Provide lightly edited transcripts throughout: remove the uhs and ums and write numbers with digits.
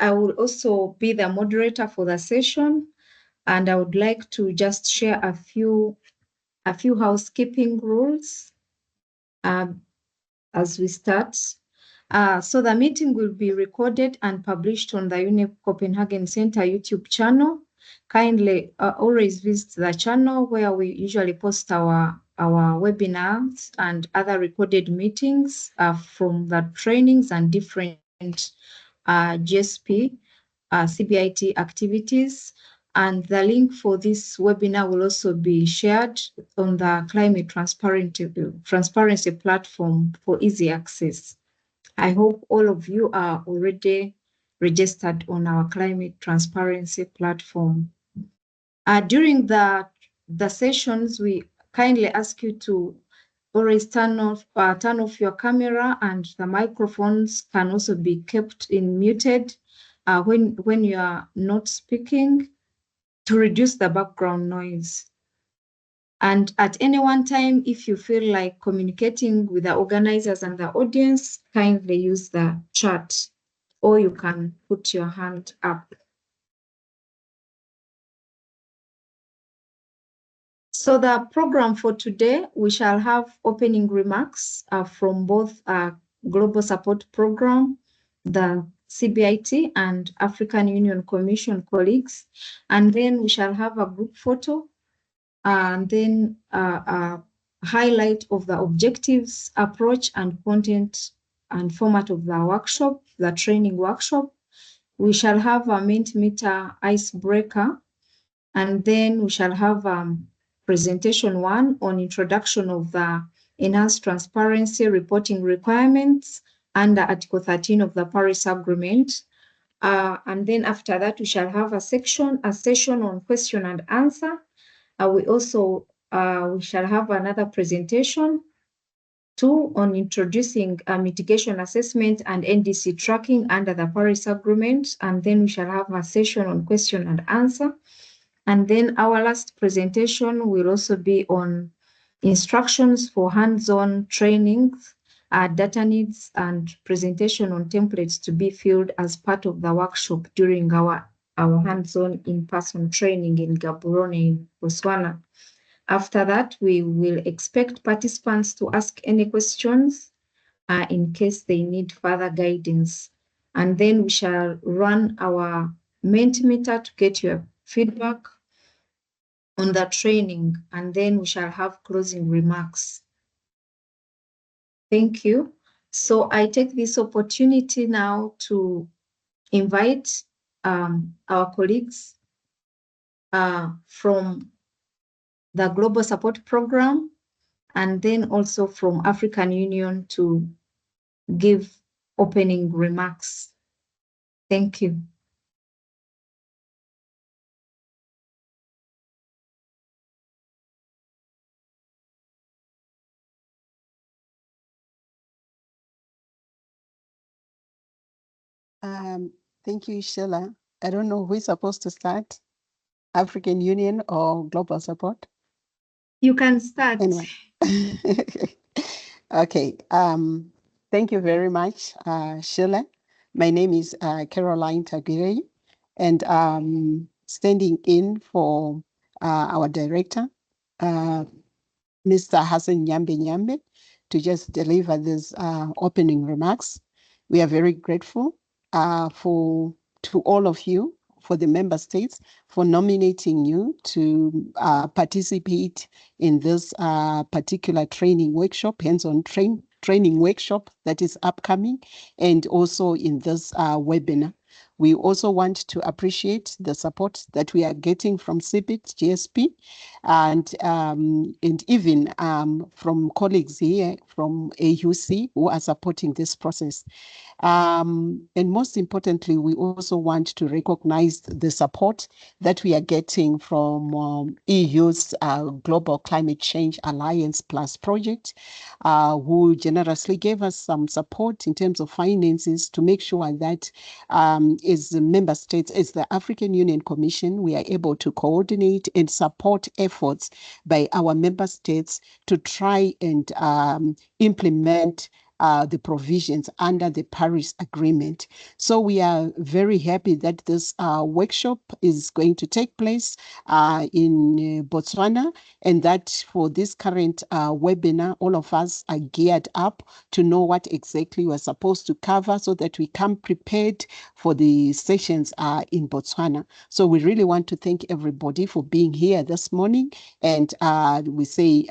I will also be the moderator for the session. And I would like to just share a few housekeeping rules as we start. So the meeting will be recorded and published on the UNEP Copenhagen Center YouTube channel. Kindly always visit the channel where we usually post our webinars and other recorded meetings from the trainings and different GSP, CBIT activities. And the link for this webinar will also be shared on the Climate Transparency platform for easy access. I hope all of you are already registered on our Climate Transparency platform. During the sessions, we kindly ask you to always turn off your camera, and the microphones can also be kept muted when you are not speaking, to reduce the background noise. And at any one time, if you feel like communicating with the organizers and the audience, kindly use the chat, or you can put your hand up. So the program for today, we shall have opening remarks from both Global Support Program, the CBIT and African Union Commission colleagues. And then we shall have a group photo, and then a highlight of the objectives, approach, and content and format of the workshop, the training workshop. We shall have a Mentimeter icebreaker, and then we shall have presentation 1 on introduction of the enhanced transparency reporting requirements under Article 13 of the Paris Agreement. And then after that, we shall have a session on question and answer. We shall have another presentation 2 on introducing mitigation assessment and NDC tracking under the Paris Agreement. And then we shall have a session on question and answer. And then our last presentation will also be on instructions for hands-on trainings, data needs, and presentation on templates to be filled as part of the workshop during our hands-on in-person training in Gaborone in Botswana. After that, we will expect participants to ask any questions in case they need further guidance. And then we shall run our Mentimeter to get your feedback on the training, and then we shall have closing remarks. Thank you. So I take this opportunity now to invite our colleagues from the Global Support Program, and then also from African Union to give opening remarks. Thank you. Thank you, Sheila. I don't know who is supposed to start, African Union or Global Support? You can start. Anyway. Okay. Thank you very much, Sheila. My name is Caroline Tagirei, and standing in for our director, Mr. Hassan Nyambe, to just deliver these opening remarks. We are very grateful to all of you, for the member states, for nominating you to participate in this particular training workshop, hands-on training workshop that is upcoming, and also in this webinar. We also want to appreciate the support that we are getting from CBIT, GSP, and even from colleagues here from AUC who are supporting this process. And most importantly, we also want to recognize the support that we are getting from EU's Global Climate Change Alliance Plus project, who generously gave us some support in terms of finances to make sure that as the member states, as the African Union Commission, we are able to coordinate and support efforts by our member states to try and implement the provisions under the Paris Agreement. So we are very happy that this workshop is going to take place in Botswana, and that for this current webinar, all of us are geared up to know what exactly we're supposed to cover so that we come prepared for the sessions in Botswana. So we really want to thank everybody for being here this morning, and we say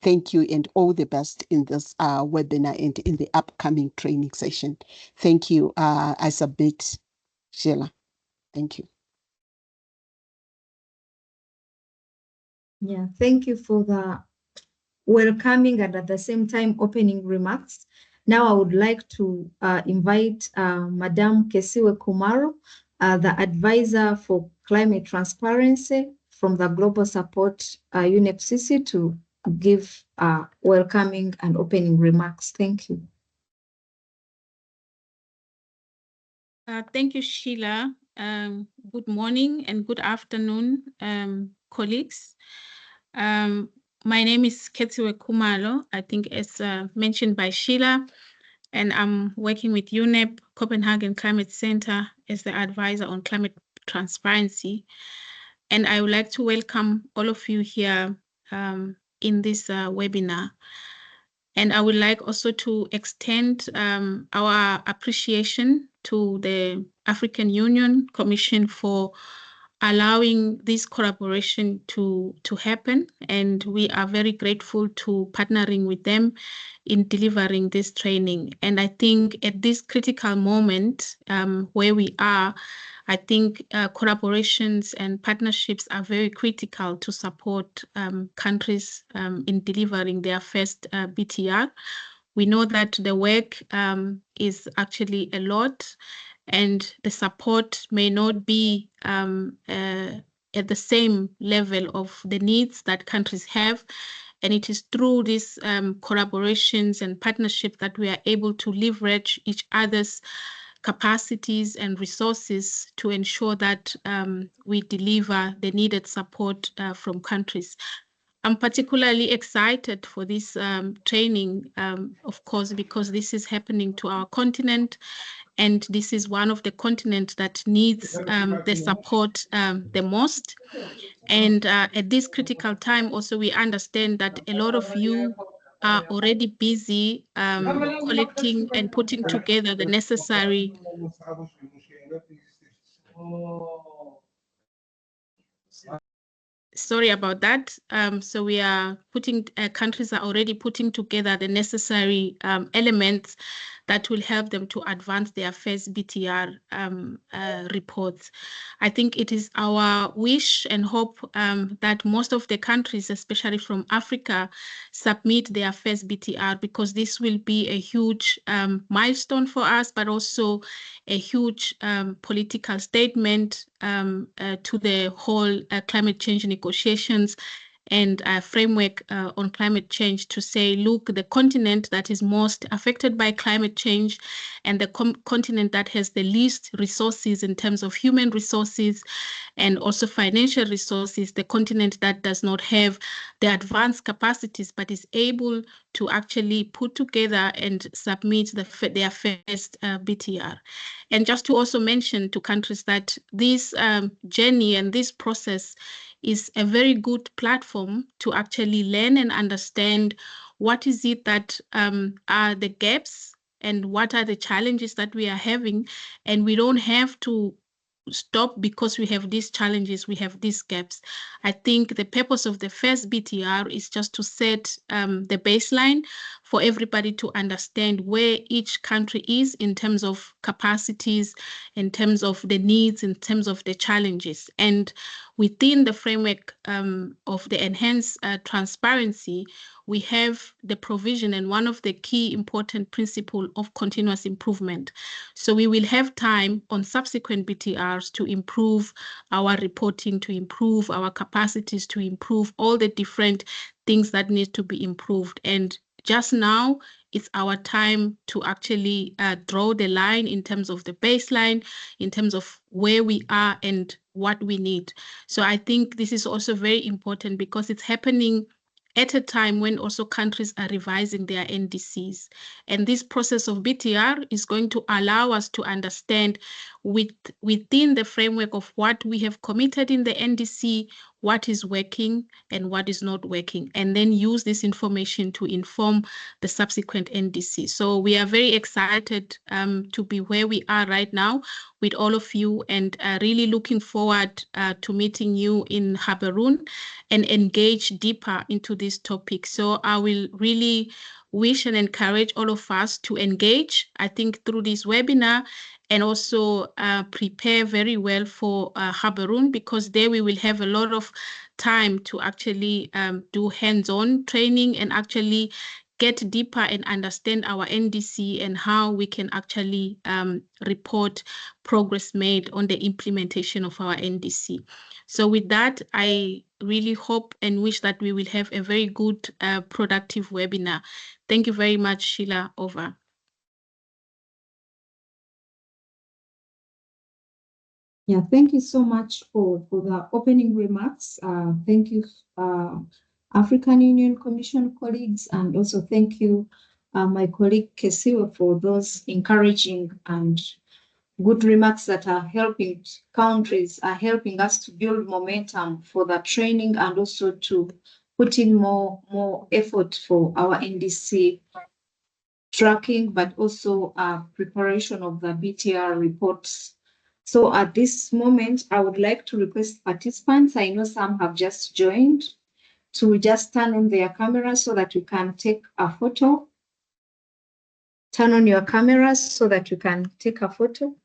thank you and all the best in this webinar and in the upcoming training session. Thank you. I submit, Sheila. Thank you. Yeah, thank you for the welcoming and at the same time opening remarks. Now I would like to invite Madam Kesiwe Kumaro, the advisor for climate transparency from the Global Support UNFCCC, to give welcoming and opening remarks. Thank you. Thank you, Sheila. Good morning and good afternoon, colleagues. My name is Kesiwe Kumalo, I think as mentioned by Sheila, and I'm working with UNEP Copenhagen Climate Center as the advisor on climate transparency. And I would like to welcome all of you here in this webinar. And I would like also to extend our appreciation to the African Union Commission for allowing this collaboration to happen. And we are very grateful to partnering with them in delivering this training. And I think at this critical moment where we are, I think collaborations and partnerships are very critical to support countries in delivering their first BTR. We know that the work is actually a lot, and the support may not be at the same level of the needs that countries have. And it is through these collaborations and partnerships that we are able to leverage each other's capacities and resources to ensure that we deliver the needed support from countries. I'm particularly excited for this training, of course, because this is happening to our continent, and this is one of the continents that needs the support the most. And at this critical time, also, we understand that a lot of you are already busy collecting and putting together the necessary. Sorry about that. So we are putting, countries are already putting together the necessary elements that will help them to advance their first BTR reports. I think it is our wish and hope that most of the countries, especially from Africa, submit their first BTR, because this will be a huge milestone for us, but also a huge political statement to the whole climate change negotiations and a framework on climate change, to say, look, the continent that is most affected by climate change and the continent that has the least resources in terms of human resources and also financial resources, the continent that does not have the advanced capacities but is able to actually put together and submit their first BTR. And just to also mention to countries that this journey and this process is a very good platform to actually learn and understand what is it that are the gaps and what are the challenges that we are having. And we don't have to stop because we have these challenges, we have these gaps. I think the purpose of the first BTR is just to set the baseline for everybody to understand where each country is in terms of capacities, in terms of the needs, in terms of the challenges. And within the framework of the enhanced transparency, we have the provision and one of the key important principles of continuous improvement. So we will have time on subsequent BTRs to improve our reporting, to improve our capacities, to improve all the different things that need to be improved. And just now, it's our time to actually draw the line in terms of the baseline, in terms of where we are and what we need. So I think this is also very important because it's happening at a time when also countries are revising their NDCs. And this process of BTR is going to allow us to understand within the framework of what we have committed in the NDC, what is working and what is not working, and then use this information to inform the subsequent NDC. So we are very excited to be where we are right now with all of you, and really looking forward to meeting you in Gaborone and engage deeper into this topic. So I will really wish and encourage all of us to engage, I think, through this webinar, and also prepare very well for Gaborone, because there we will have a lot of time to actually do hands-on training and actually get deeper and understand our NDC and how we can actually report progress made on the implementation of our NDC. So with that, I really hope and wish that we will have a very good, productive webinar. Thank you very much, Sheila. Over. Yeah, thank you so much for the opening remarks. Thank you, African Union Commission colleagues, and also thank you, my colleague Kesiwe, for those encouraging and good remarks that are helping countries, are helping us to build momentum for the training and also to put in more effort for our NDC tracking, but also preparation of the BTR reports. So at this moment, I would like to request participants, I know some have just joined, to just turn on their cameras so that we can take a photo. Turn on your cameras so that you can take a photo.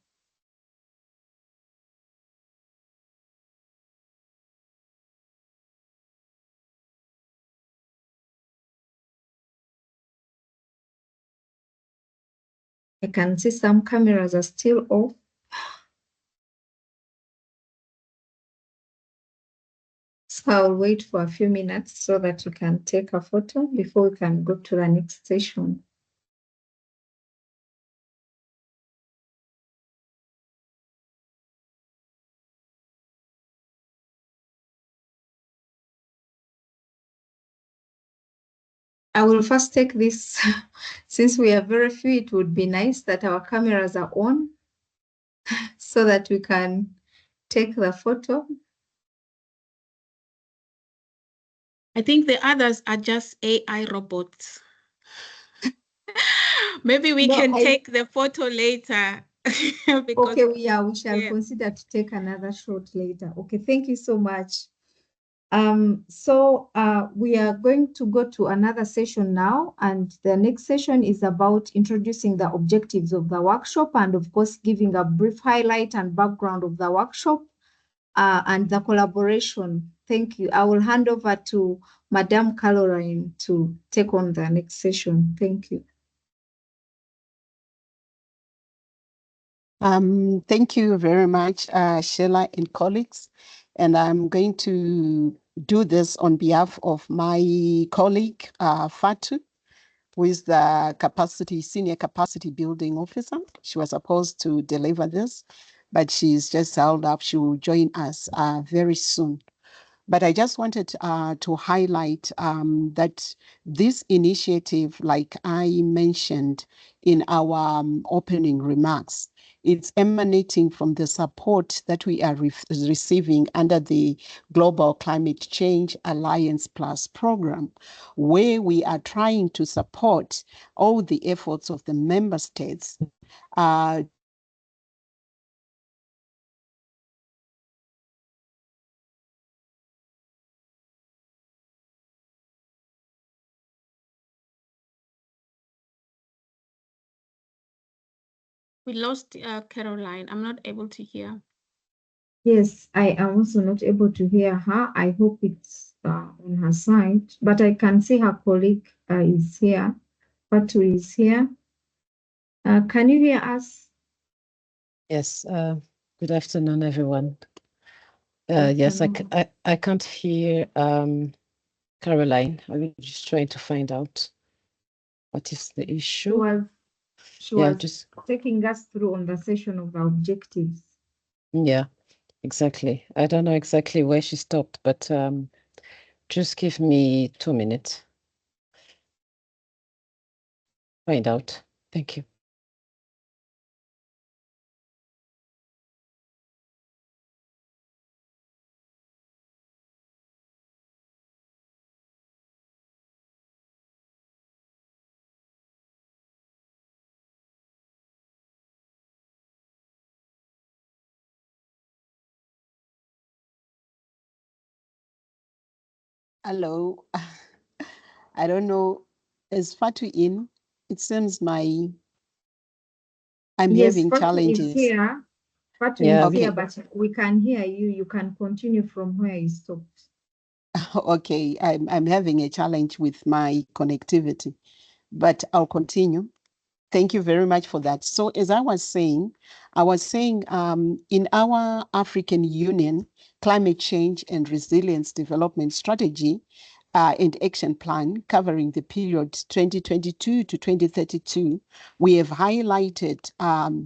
I can see some cameras are still off. So I'll wait for a few minutes so that you can take a photo before we can go to the next session. I will first take this. Since we are very few, it would be nice that our cameras are on so that we can take the photo. I think the others are just AI robots. Maybe we can take the photo later. Okay, we shall consider to take another shot later. Okay, thank you so much. So we are going to go to another session now, and the next session is about introducing the objectives of the workshop and, of course, giving a brief highlight and background of the workshop and the collaboration. Thank you. I will hand over to Madame Caroline to take on the next session. Thank you. Thank you very much, Sheila and colleagues. And I'm going to do this on behalf of my colleague, Fatu, who is the senior capacity building officer. She was supposed to deliver this, but she's just held up. She will join us very soon. But I just wanted to highlight that this initiative, like I mentioned in our opening remarks, it's emanating from the support that we are receiving under the Global Climate Change Alliance Plus program, where we are trying to support all the efforts of the member states We lost Caroline. I'm not able to hear. Yes, I am also not able to hear her. I hope it's on her side, but I can see her colleague is here. Fatu is here. Can you hear us? Yes. Good afternoon, everyone. Yes, I can't hear Caroline. I'm just trying to find out what is the issue. She was just taking us through on the session of the objectives. Yeah, exactly. I don't know exactly where she stopped, but Just give me 2 minutes. Find out. Thank you. Hello. I don't know. Is Fatu in? It seems I'm Yes, having Fatu is challenges. here. Fatu Yeah, is Okay. here, but we can hear you. You can continue from where you stopped. Okay, I'm having a challenge with my connectivity, but I'll continue. Thank you very much for that. So as I was saying in our African Union Climate Change and Resilience Development Strategy and Action Plan covering the period 2022 to 2032, we have highlighted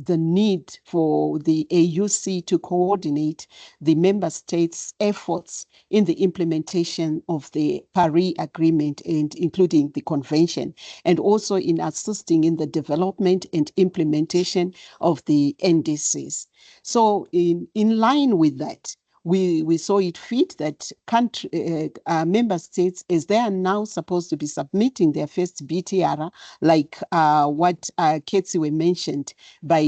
the need for the AUC to coordinate the member states' efforts in the implementation of the Paris Agreement and including the convention, and also in assisting in the development and implementation of the NDCs. So in line with that, we saw it fit that member states, as they are now supposed to be submitting their first BTR, like what Ketsiwe mentioned, by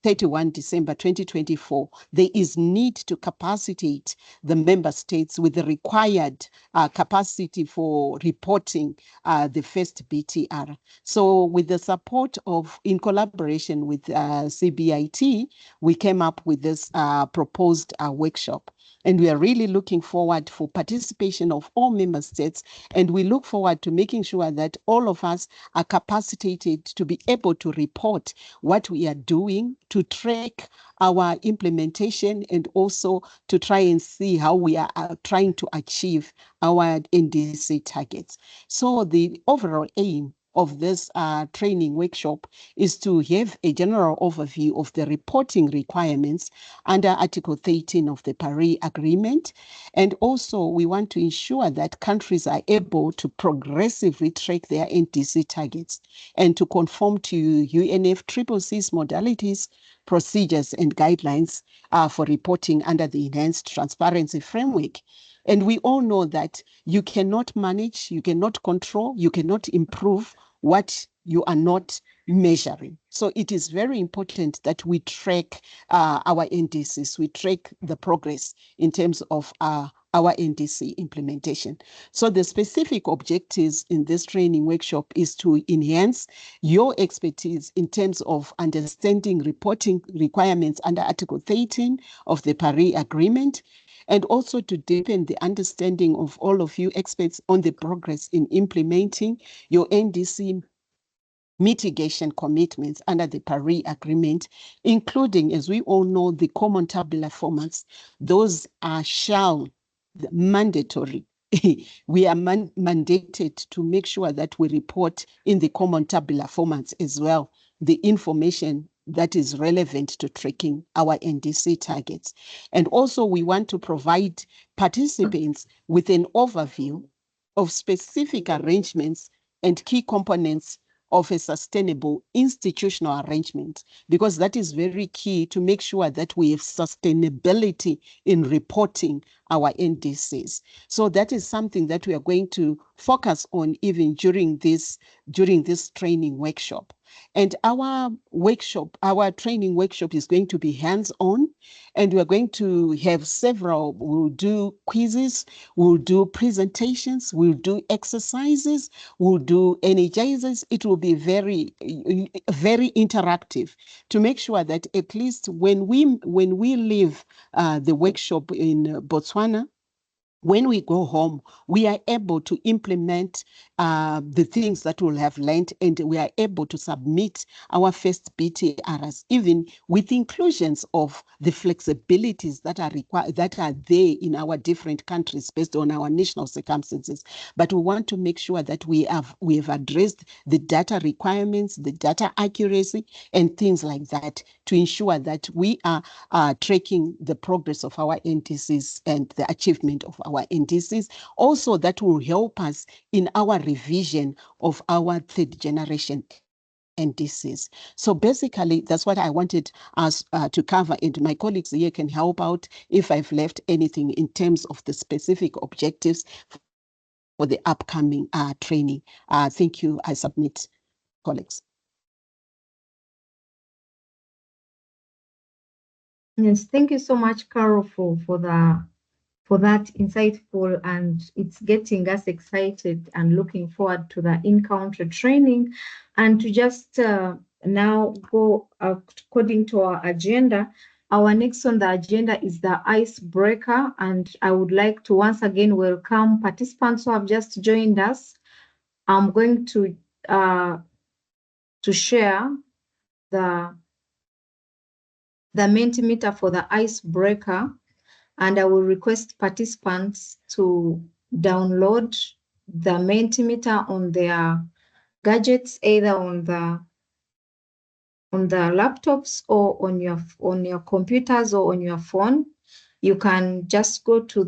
31 December 2024, there is need to capacitate the member states with the required capacity for reporting the first BTR. So with the support of, in collaboration with CBIT, we came up with this proposed workshop. And we are really looking forward for participation of all member states. And we look forward to making sure that all of us are capacitated to be able to report what we are doing, to track our implementation, and also to try and see how we are trying to achieve our NDC targets. So the overall aim of this training workshop is to have a general overview of the reporting requirements under Article 13 of the Paris Agreement. And also we want to ensure that countries are able to progressively track their NDC targets and to conform to UNFCCC's modalities, procedures, and guidelines for reporting under the Enhanced Transparency Framework. And we all know that you cannot manage, you cannot control, you cannot improve what you are not measuring. So it is very important that we track our NDCs, we track the progress in terms of our NDC implementation. So the specific objectives in this training workshop is to enhance your expertise in terms of understanding reporting requirements under Article 13 of the Paris Agreement, and also to deepen the understanding of all of you experts on the progress in implementing your NDC mitigation commitments under the Paris Agreement, including, as we all know, the common tabular formats. Those are mandatory. We are mandated to make sure that we report in the common tabular formats as well the information that is relevant to tracking our NDC targets. And also we want to provide participants with an overview of specific arrangements and key components of a sustainable institutional arrangement, because that is very key to make sure that we have sustainability in reporting our NDCs. So that is something that we are going to focus on even during this training workshop. And our training workshop is going to be hands-on, and we're going to have we'll do quizzes, we'll do presentations, we'll do exercises, we'll do energizers. It will be very, very interactive to make sure that at least when we leave the workshop in Botswana, when we go home, we are able to implement the things that we'll have learned, and we are able to submit our first BTRs, even with inclusions of the flexibilities that are required, that are there in our different countries based on our national circumstances. But we want to make sure that we have addressed the data requirements, the data accuracy, and things like that to ensure that we are tracking the progress of our NDCs and the achievement of our NDCs. Also, that will help us in our revision of our third generation NDCs. So basically, that's what I wanted us to cover, and my colleagues here can help out if I've left anything in terms of the specific objectives for the upcoming training. Thank you. I submit, colleagues. Yes, thank you so much, Carol, for that insightful, and it's getting us excited and looking forward to the in-country training. And to just now go according to our agenda, our next on the agenda is the icebreaker, and I would like to once again welcome participants who have just joined us. I'm going to share the Mentimeter for the icebreaker, and I will request participants to download the Mentimeter on their gadgets, either on the laptops or on your computers or on your phone. You can just go to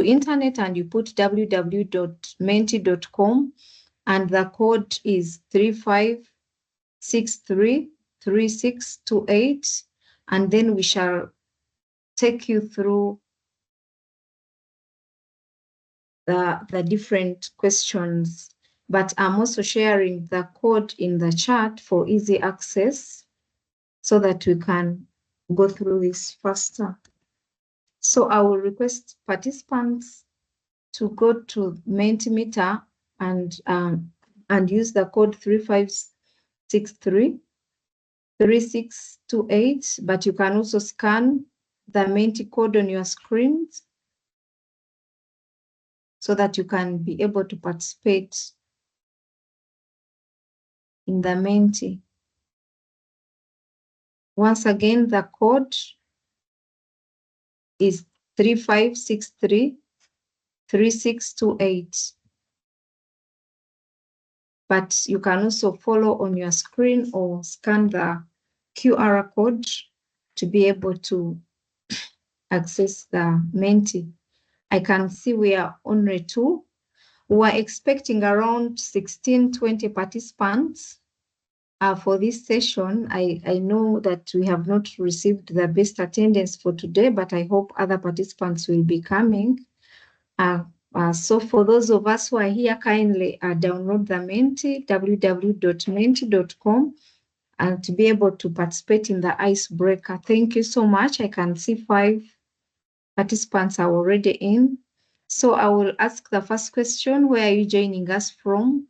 internet and you put www.menti.com, and the code is 35633628, and then we shall take you through the different questions. But I'm also sharing the code in the chat for easy access so that we can go through this faster. So I will request participants to go to Mentimeter and use the code 35633628, but you can also scan the Menti code on your screens so that you can be able to participate in the Menti. Once again, the code is 35633628. But you can also follow on your screen or scan the QR code to be able to access the Menti. I can see we are only 2. We're expecting around 16-20 participants for this session. I know that we have not received the best attendance for today, but I hope other participants will be coming. So for those of us who are here, kindly download the Menti, www.menti.com, and to be able to participate in the icebreaker. Thank you so much. I can see 5 participants are already in. So I will ask the first question. Where are you joining us from?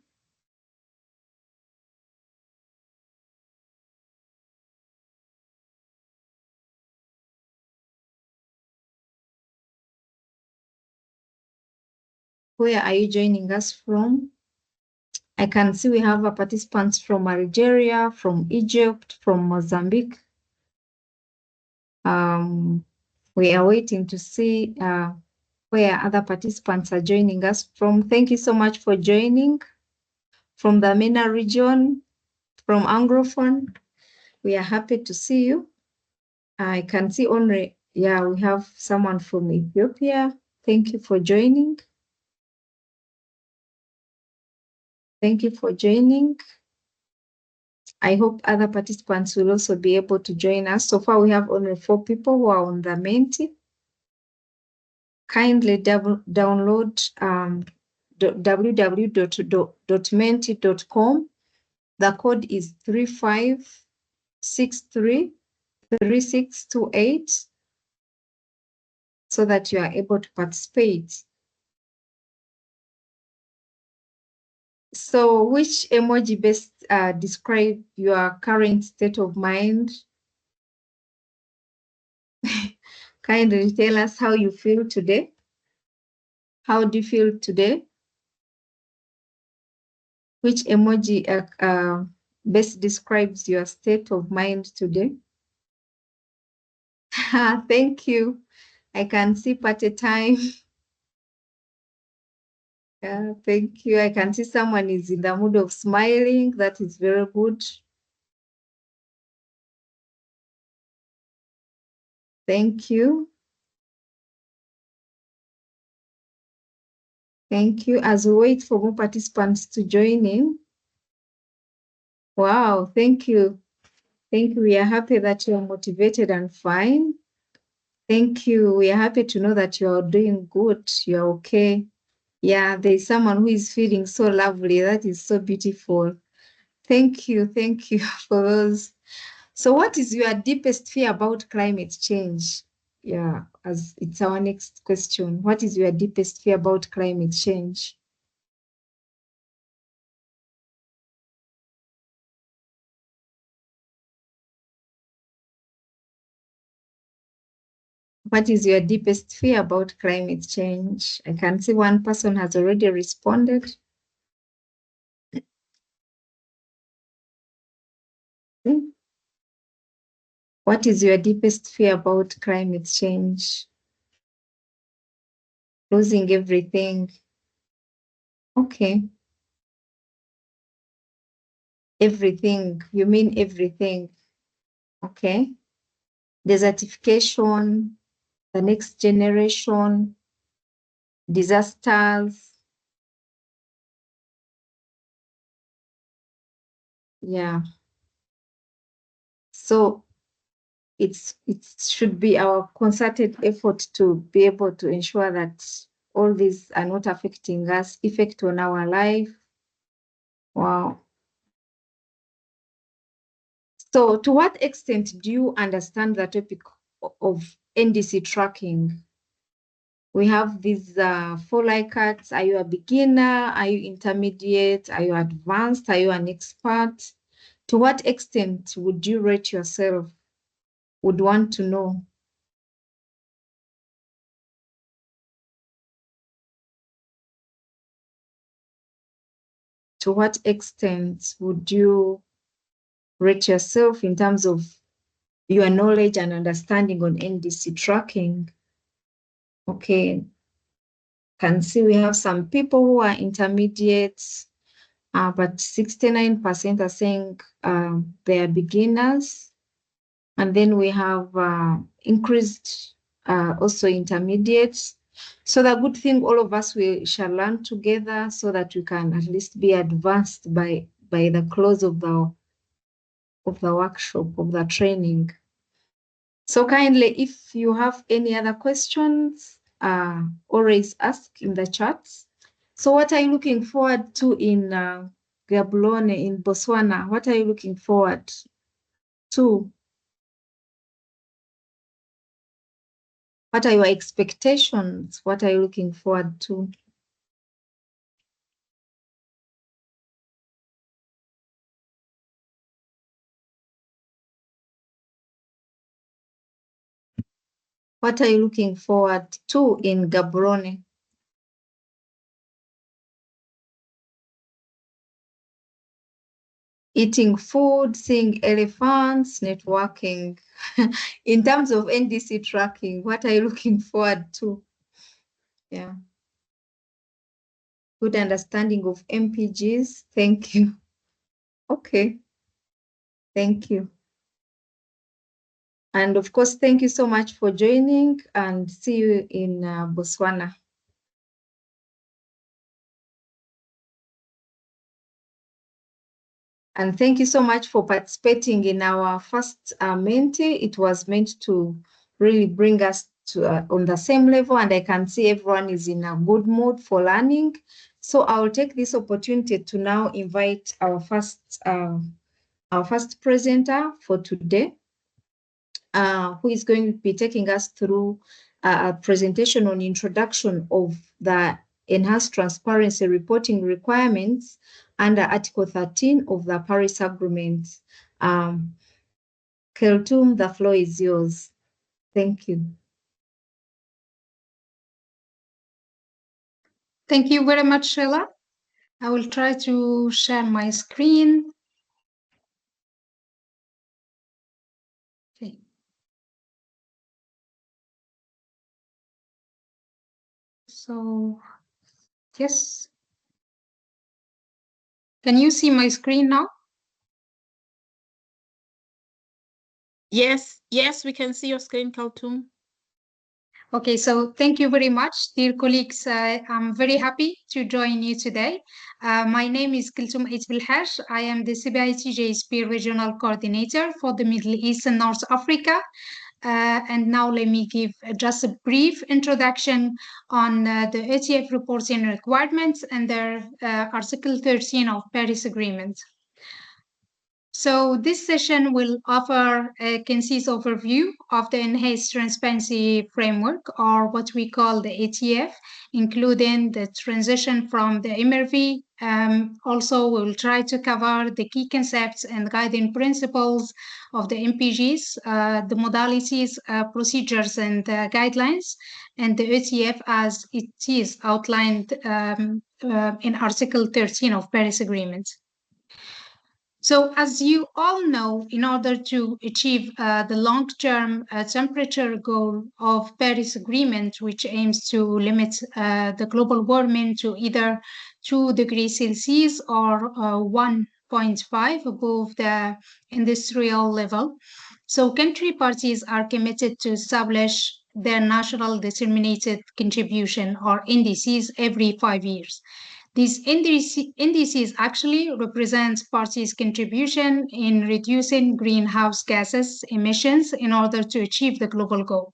Where are you joining us from? I can see we have participants from Algeria, from Egypt, from Mozambique. We are waiting to see where other participants are joining us from. Thank you so much for joining. From the MENA region, from Anglophone, we are happy to see you. I can see only, we have someone from Ethiopia. Thank you for joining. Thank you for joining. I hope other participants will also be able to join us. So far, we have only 4 people who are on the Menti. Kindly download www.menti.com. The code is 35633628 so that you are able to participate. So which emoji best describe your current state of mind? Kindly tell us how you feel today. How do you feel today? Which emoji best describes your state of mind today? Thank you. I can see party time. Thank you. I can see someone is in the mood of smiling. That is very good. Thank you. Thank you. As we wait for more participants to join in. Wow, thank you. Thank you. We are happy that you are motivated and fine. Thank you. We are happy to know that you are doing good. You are okay. Yeah, there's someone who is feeling so lovely. That is so beautiful. Thank you. Thank you for those. So what is your deepest fear about climate change? Yeah, as it's our next question. What is your deepest fear about climate change? What is your deepest fear about climate change? I can see one person has already responded. What is your deepest fear about climate change? Losing everything. Okay. Everything. You mean everything. Okay. Desertification, the next generation, disasters. Yeah. So it should be our concerted effort to be able to ensure that all these are not affecting us, effect on our life. Wow. So to what extent do you understand the topic of NDC tracking? We have these 4 Likert. Are you a beginner? Are you intermediate? Are you advanced? Are you an expert? To what extent would you rate yourself? Would want to know. To what extent would you rate yourself in terms of your knowledge and understanding on NDC tracking? Okay, can see we have some people who are intermediates, but 69% are saying they are beginners. And then we have increased also intermediates. So the good thing, all of us, we shall learn together so that we can at least be advanced by the close of the workshop, of the training. So kindly, if you have any other questions, always ask in the chats. So what are you looking forward to in Gaborone, in Botswana? What are you looking forward to? What are your expectations? What are you looking forward to? What are you looking forward to in Gaborone? Eating food, seeing elephants, networking. In terms of NDC tracking, what are you looking forward to? Yeah. Good understanding of MPGs. Thank you. Okay. Thank you. And of course, thank you so much for joining, and see you in Botswana. And thank you so much for participating in our first Menti. It was meant to really bring us to on the same level, and I can see everyone is in a good mood for learning. So I'll take this opportunity to now invite our first presenter for today, who is going to be taking us through a presentation on introduction of the enhanced transparency reporting requirements under Article 13 of the Paris Agreement. Keltum, the floor is yours. Thank you. Thank you very much, Sheila. I will try to share my screen. Okay. So, yes. Can you see my screen now? Yes, yes, we can see your screen, Kaltum. Okay, so thank you very much, dear colleagues. I'm very happy to join you today. My name is Kultum Bilhash. I am the CBIT JSP Regional Coordinator for the Middle East and North Africa. And now let me give just a brief introduction on the ETF reporting requirements under Article 13 of Paris Agreement. So this session will offer a concise overview of the Enhanced Transparency Framework, or what we call the ATF, including the transition from the MRV. Also, we will try to cover the key concepts and guiding principles of the MPGs, the modalities, procedures, and guidelines, and the ATF as it is outlined in Article 13 of Paris Agreement. So as you all know, in order to achieve the long-term temperature goal of Paris Agreement, which aims to limit the global warming to either 2 degrees Celsius or 1.5 above the industrial level, so country parties are committed to establish their national determined contribution, or NDCs, every 5 years. These indices actually represent parties' contribution in reducing greenhouse gases emissions in order to achieve the global goal.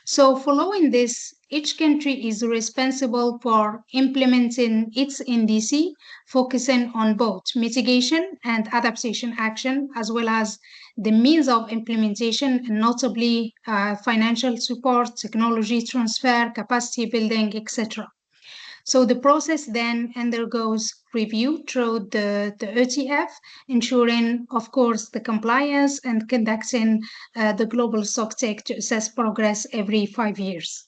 So following this, each country is responsible for implementing its NDC, focusing on both mitigation and adaptation action, as well as the means of implementation, notably financial support, technology transfer, capacity building, etc. So the process then undergoes review through the ETF, ensuring, of course, the compliance and conducting the global stocktake to assess progress every 5 years.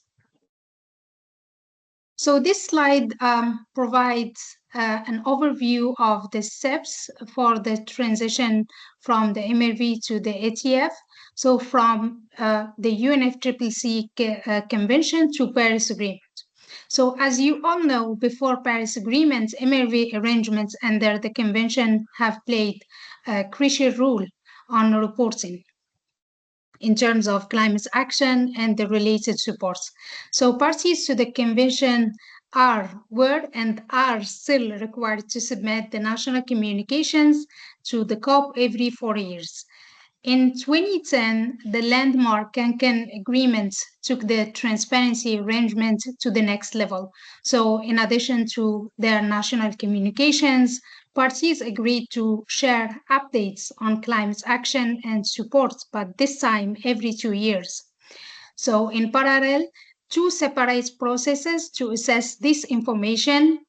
So this slide provides an overview of the steps for the transition from the MRV to the ATF. So from the UNFCCC Convention to Paris Agreement. So as you all know, before Paris Agreement, MRV arrangements under the convention have played a crucial role on reporting in terms of climate action and the related supports. So parties to the convention were and are still required to submit the national communications to the COP every 4 years. In 2010, the landmark Cancun Agreement took the transparency arrangement to the next level. So in addition to their national communications, parties agreed to share updates on climate action and support, but this time every 2 years. So in parallel, 2 separate processes to assess this information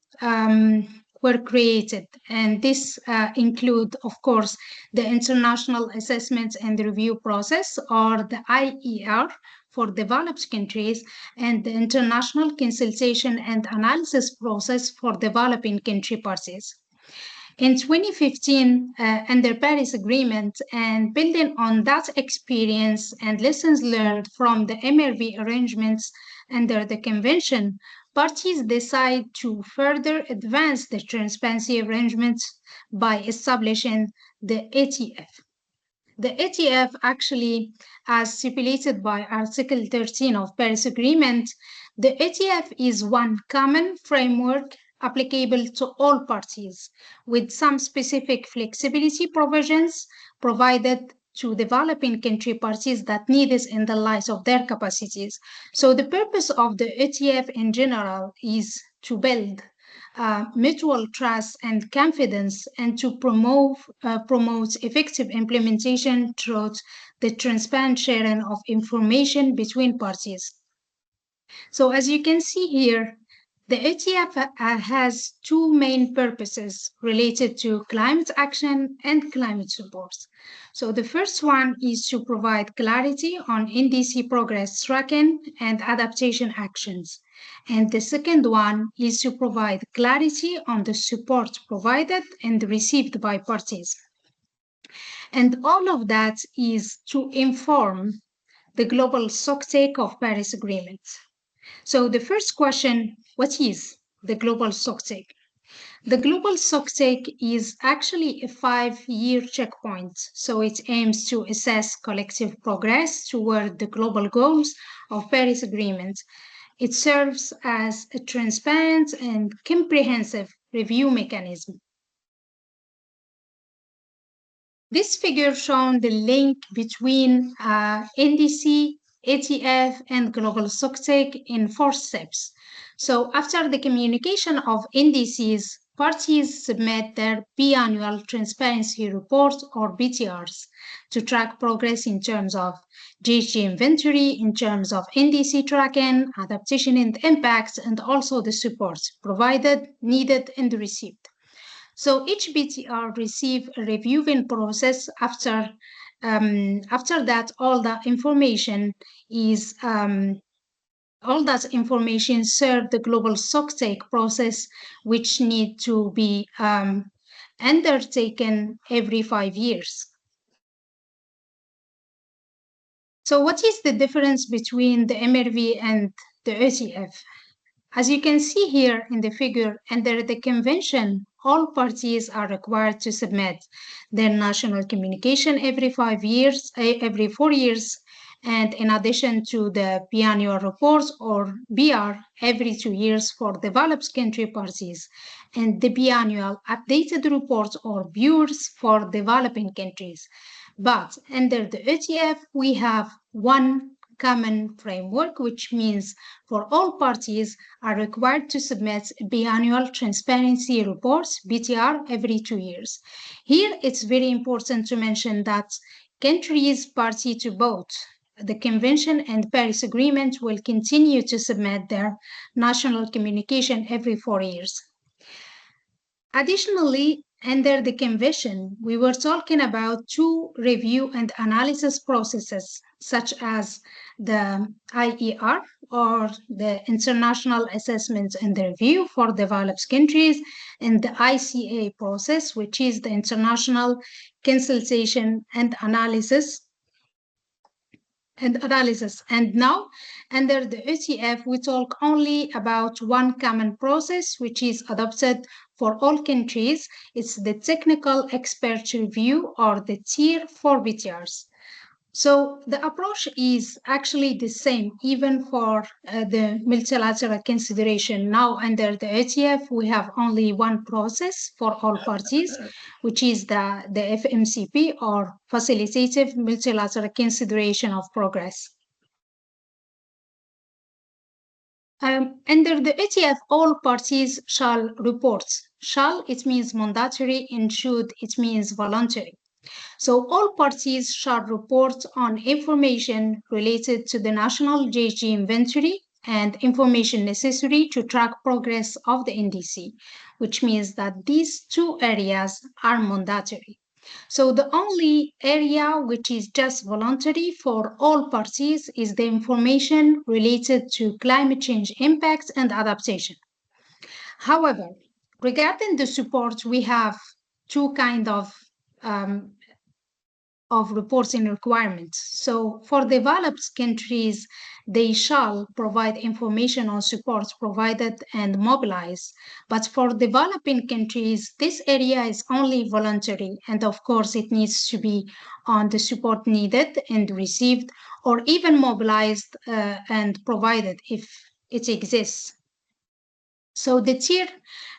were created, and this include, of course, the International Assessment and Review Process, or the IER, for developed countries, and the International Consultation and Analysis Process for developing country parties. In 2015, under Paris Agreement, and building on that experience and lessons learned from the MRV arrangements under the convention, parties decide to further advance the transparency arrangements by establishing the ATF. The ATF actually, as stipulated by Article 13 of Paris Agreement, the ATF is one common framework applicable to all parties, with some specific flexibility provisions provided to developing country parties that need this in the light of their capacities. So the purpose of the ATF in general is to build mutual trust and confidence, and to promote effective implementation through the transparent sharing of information between parties. So as you can see here, the ATF has 2 main purposes related to climate action and climate support. So the first one is to provide clarity on NDC progress tracking and adaptation actions. And the second one is to provide clarity on the support provided and received by parties. And all of that is to inform the global stocktake of Paris Agreement. So the first question, what is the global stocktake? The global stocktake is actually a 5-year checkpoint, so it aims to assess collective progress toward the global goals of Paris Agreement. It serves as a transparent and comprehensive review mechanism. This figure shows the link between NDC, ATF, and global stocktake in 4 steps. So after the communication of NDCs, parties submit their biannual transparency reports or BTRs to track progress in terms of GHG inventory, in terms of NDC tracking, adaptation and impacts, and also the support provided, needed, and received. So each BTR receive a reviewing process after that all that information serve the global stocktake process, which need to be undertaken every 5 years. So what is the difference between the MRV and the ETF? As you can see here in the figure, under the convention, all parties are required to submit their national communication every 4 years, and in addition to the biannual reports or BR every 2 years for developed country parties, and the biannual updated reports or BURs for developing countries. But under the ETF, we have one common framework, which means for all parties are required to submit biannual transparency reports, BTR, every 2 years. Here, it's very important to mention that countries party to both the Convention and Paris Agreement will continue to submit their national communication every 4 years. Additionally, under the Convention, we were talking about 2 review and analysis processes, such as the IER, or the International Assessment and Review for Developed Countries, and the ICA process, which is the International Consultation and Analysis. And now, under the ETF, we talk only about one common process, which is adopted for all countries. It's the Technical Expert Review, or the TIR for BTRs. So the approach is actually the same, even for the multilateral consideration. Now, under the ETF, we have only one process for all parties, which is the FMCP, or Facilitative Multilateral Consideration of Progress. Under the ETF, all parties shall report. Shall, it means mandatory, and should, it means voluntary. So all parties shall report on information related to the national GHG inventory and information necessary to track progress of the NDC, which means that these 2 areas are mandatory. So the only area which is just voluntary for all parties is the information related to climate change impacts and adaptation. However, regarding the support, we have 2 kinds of reporting requirements. So for developed countries, they shall provide information on supports provided and mobilized. But for developing countries, this area is only voluntary. And of course, it needs to be on the support needed and received, or even mobilized and provided if it exists. So the TIR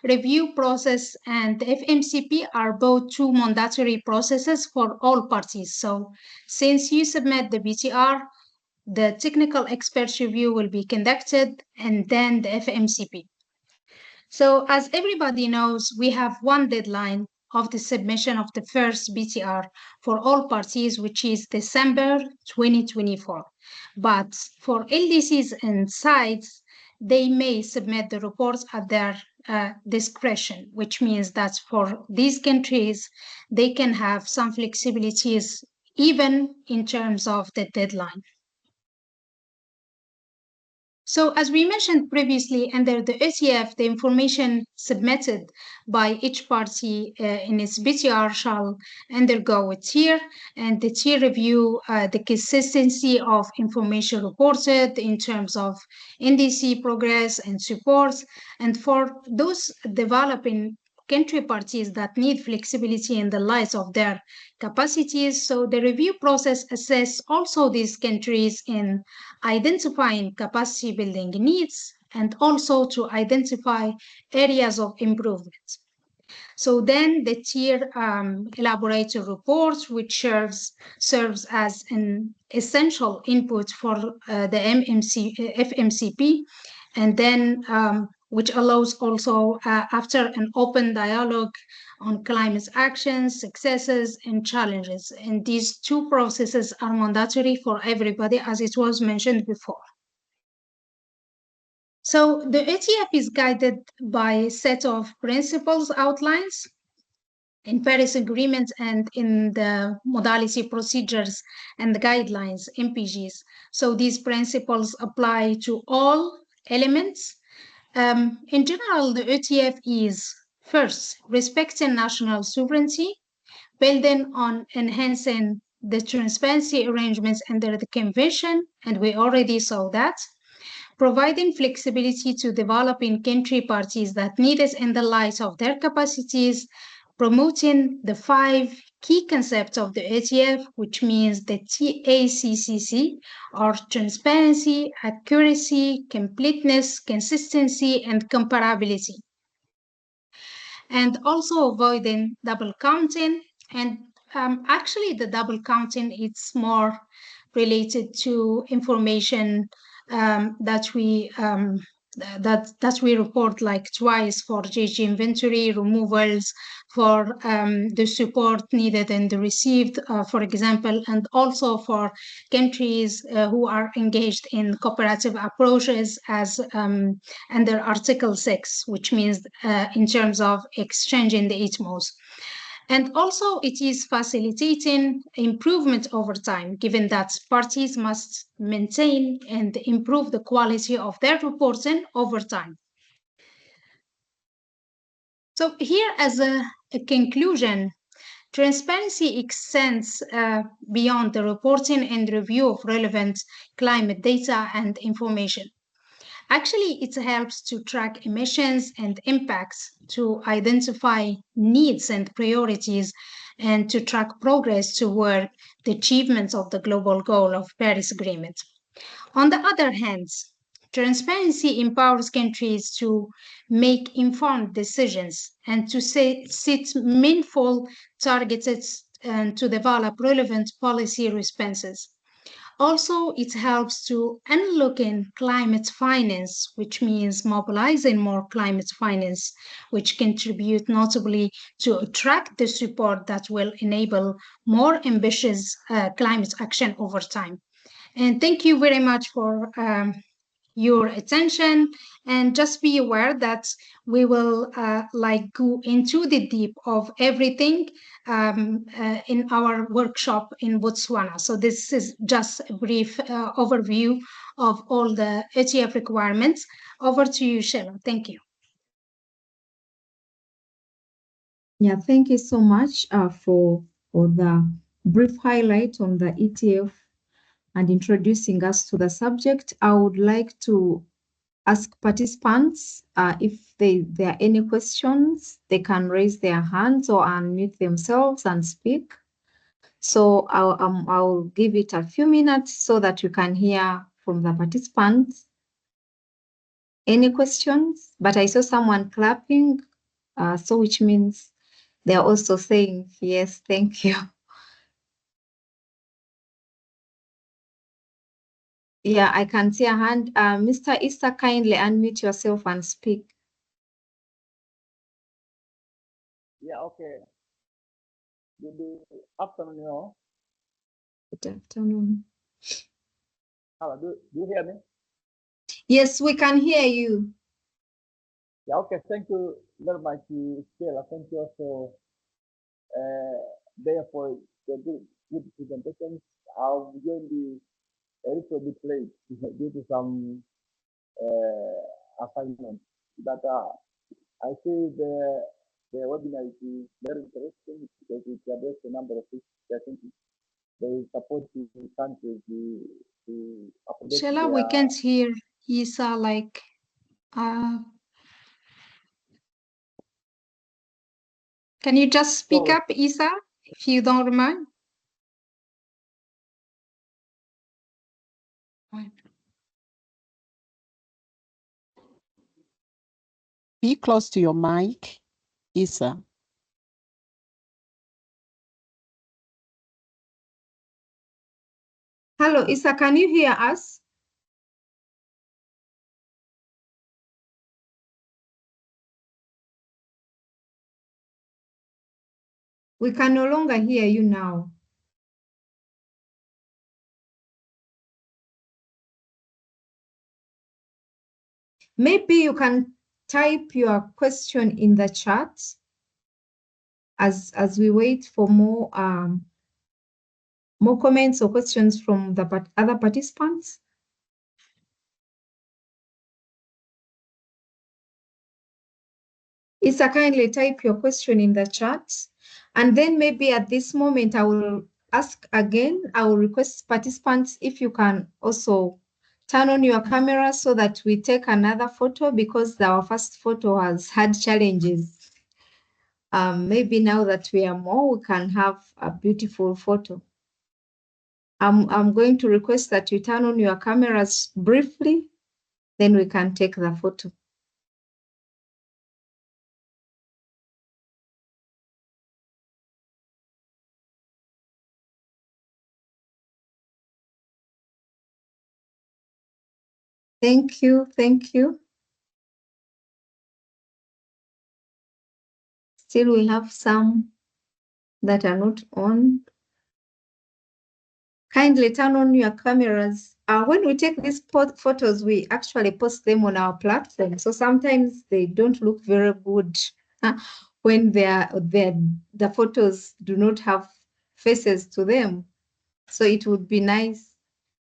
review process and the FMCP are both 2 mandatory processes for all parties. So since you submit the BTR, the technical expert review will be conducted, and then the FMCP. So as everybody knows, we have one deadline of the submission of the first BTR for all parties, which is December 2024. But for LDCs and sites, they may submit the reports at their discretion, which means that for these countries, they can have some flexibilities even in terms of the deadline. So as we mentioned previously, under the ATF, the information submitted by each party in its BTR shall undergo a tier, and the tier review the consistency of information reported in terms of NDC progress and support. And for those developing country parties that need flexibility in the light of their capacities. So the review process assess also these countries in identifying capacity building needs and also to identify areas of improvement. So then the tier elaborates report, which serves as an essential input for the FMCP, and then which allows also after an open dialogue on climate actions, successes, and challenges. And these two processes are mandatory for everybody, as it was mentioned before. So the ATF is guided by a set of principles outlines in Paris Agreement and in the modality procedures and the guidelines, MPGs. So these principles apply to all elements. In general, the ATF is first, respecting national sovereignty, building on enhancing the transparency arrangements under the convention, and we already saw that, providing flexibility to developing country parties that need it in the light of their capacities, promoting the 5 key concepts of the ATF, which means the TACCC, or transparency, accuracy, completeness, consistency, and comparability. And also avoiding double counting. And actually the double counting, it's more related to information that we report like twice for GG inventory removals, for the support needed and received, for example, and also for countries who are engaged in cooperative approaches as under Article 6, which means in terms of exchanging the ITMOs. And also it is facilitating improvement over time, given that parties must maintain and improve the quality of their reporting over time. So here as a conclusion, transparency extends beyond the reporting and review of relevant climate data and information. Actually, it helps to track emissions and impacts, to identify needs and priorities, and to track progress toward the achievements of the global goal of Paris Agreement. On the other hand, transparency empowers countries to make informed decisions and to set meaningful targets and to develop relevant policy responses. Also, it helps to unlock in climate finance, which means mobilizing more climate finance, which contribute notably to attract the support that will enable more ambitious climate action over time. And thank you very much for your attention, and just be aware that we will go into the deep of everything in our workshop in Botswana. So this is just a brief overview of all the ATF requirements. Over to you, Sheila. Thank you. Yeah, thank you so much for the brief highlight on the ETF and introducing us to the subject. I would like to ask participants if there are any questions, they can raise their hands or unmute themselves and speak. So I'll give it a few minutes so that you can hear from the participants. Any questions? But I saw someone clapping, so which means they're also saying yes, thank you. Yeah, I can see a hand. Mr. Issa, kindly unmute yourself and speak. Yeah, okay. Good afternoon, you know. Good afternoon. Hello, do you hear me? Yes, we can hear you. Yeah, okay. Thank you very much, Stella. Thank you also there for the good presentations. I'll join the a little bit late due to some assignment. That I see the webinar is very interesting because it addresses a number of issues. I think they support the countries to update Sheila, we can't hear Isa like can you just speak So- up, Isa, if you don't mind? Be close to your mic, Isa. Hello, Isa, can you hear us? We can no longer hear you now. Maybe you can type your question in the chat as we wait for more comments or questions from the other participants. Isa, kindly type your question in the chat. And then maybe at this moment, I will ask again, I will request participants if you can also turn on your camera so that we take another photo because our first photo has had challenges. Maybe now that we are more, we can have a beautiful photo. I'm going to request that you turn on your cameras briefly, then we can take the photo. Thank you, thank you. Still, we have some that are not on. Kindly turn on your cameras. When we take these photos, we actually post them on our platform. So sometimes they don't look very good when the photos do not have faces to them. So it would be nice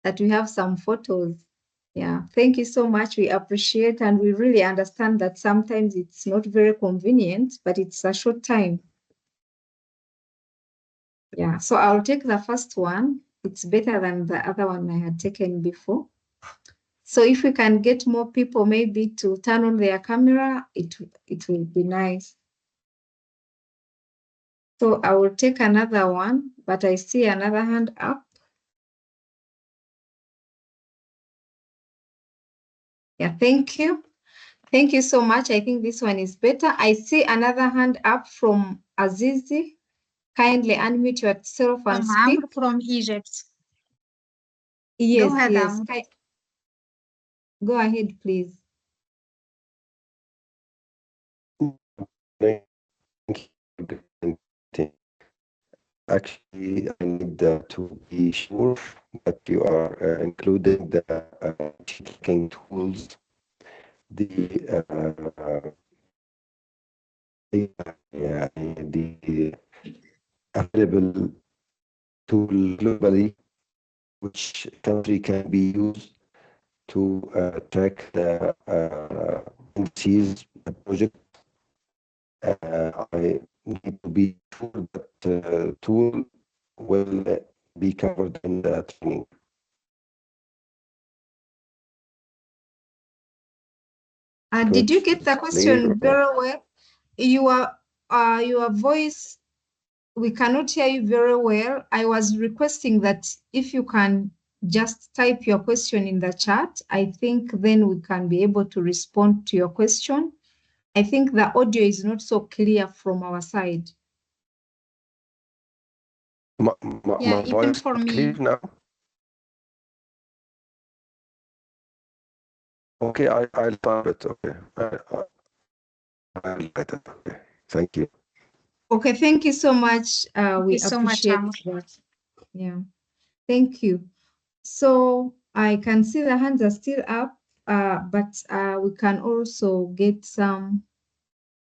that we have some photos. Yeah, thank you so much. We appreciate and we really understand that sometimes it's not very convenient, but it's a short time. Yeah, so I'll take the first one. It's better than the other one I had taken before. So if we can get more people maybe to turn on their camera, it will be nice. So I will take another one, but I see another hand up. Yeah, thank you. Thank you so much. I think this one is better. I see another hand up from Azizi. Kindly unmute yourself and speak. Amr from Egypt. Yes, Go ahead, yes. Amr. Go ahead, please. Actually, I need to be sure that you are including the checking tools, the available tool globally, which country can be used to track the indices project. I need to be sure that tool will be covered in the training. Did you get the question very well? Your voice, we cannot hear you very well. I was requesting that if you can just type your question in the chat, I think then we can be able to respond to your question. I think the audio is not so clear from our side. Yeah, My even voice for me. clear now? Okay, I'll type it. Okay, I'll write it. Okay, thank you. Okay, thank you so much. We you so much, appreciate Amr. that. Yeah, thank you. So I can see the hands are still up, but we can also get some.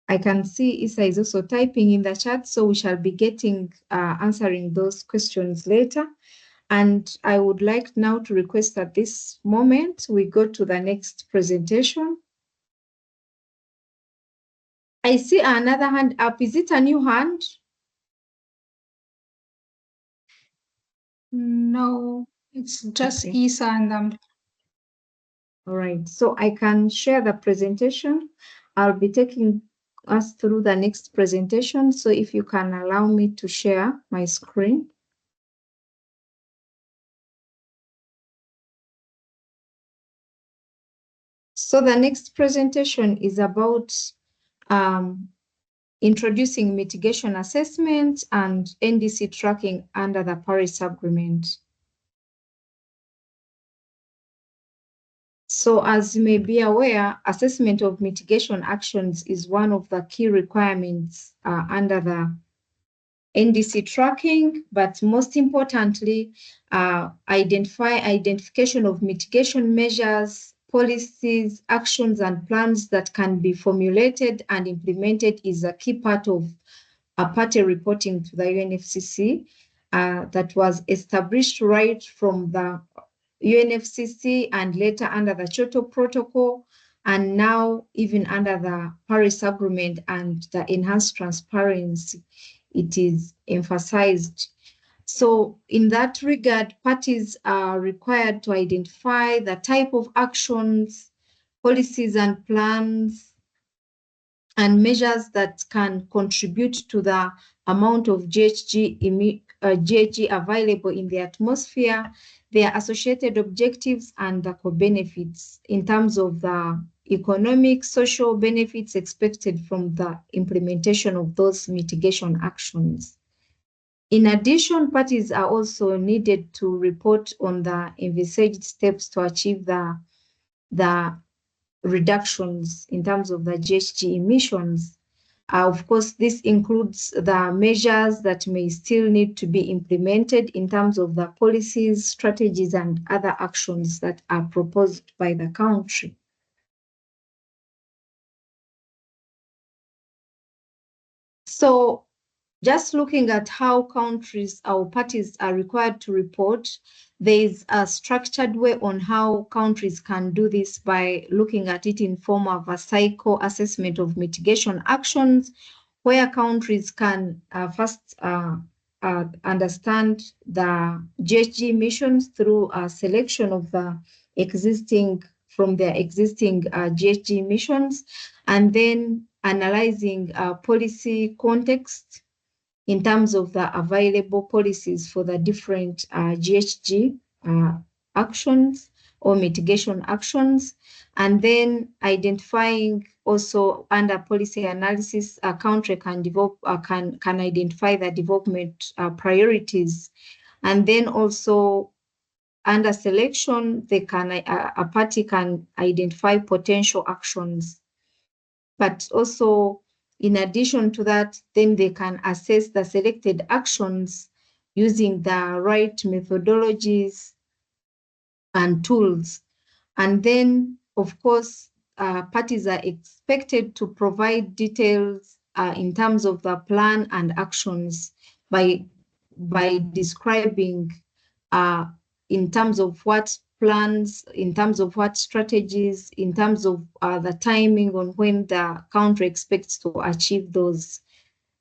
I can see Isa is also typing in the chat, so we shall be getting answering those questions later. And I would like now to request at this moment, we go to the next presentation. I see another hand up. Is it a new hand? No, it's just Okay. Isa and All right, so I can share the presentation. I'll be taking us through the next presentation. So if you can allow me to share my screen. So the next presentation is about introducing mitigation assessment and NDC tracking under the Paris Agreement. So as you may be aware, assessment of mitigation actions is one of the key requirements under the NDC tracking, but most importantly, identification of mitigation measures, policies, actions, and plans that can be formulated and implemented is a key part of a party reporting to the UNFCCC that was established right from the UNFCCC and later under the Kyoto Protocol, and now even under the Paris Agreement and the enhanced transparency, it is emphasized. So in that regard, parties are required to identify the type of actions, policies and plans, and measures that can contribute to the amount of GHG available in the atmosphere, their associated objectives and the co-benefits in terms of the economic, social benefits expected from the implementation of those mitigation actions. In addition, parties are also needed to report on the envisaged steps to achieve the reductions in terms of the GHG emissions. Of course, this includes the measures that may still need to be implemented in terms of the policies, strategies, and other actions that are proposed by the country. So just looking at how countries or parties are required to report, there is a structured way on how countries can do this by looking at it in form of a cycle assessment of mitigation actions, where countries can first understand the GHG emissions through a selection of the existing GHG emissions, and then analyzing policy context in terms of the available policies for the different GHG actions or mitigation actions, and then identifying also under policy analysis, a country can develop can identify the development priorities, and then also under selection, they can a party can identify potential actions, but also in addition to that, then they can assess the selected actions using the right methodologies and tools. And then, of course, parties are expected to provide details in terms of the plan and actions by describing in terms of what plans, in terms of what strategies, in terms of the timing on when the country expects to achieve those.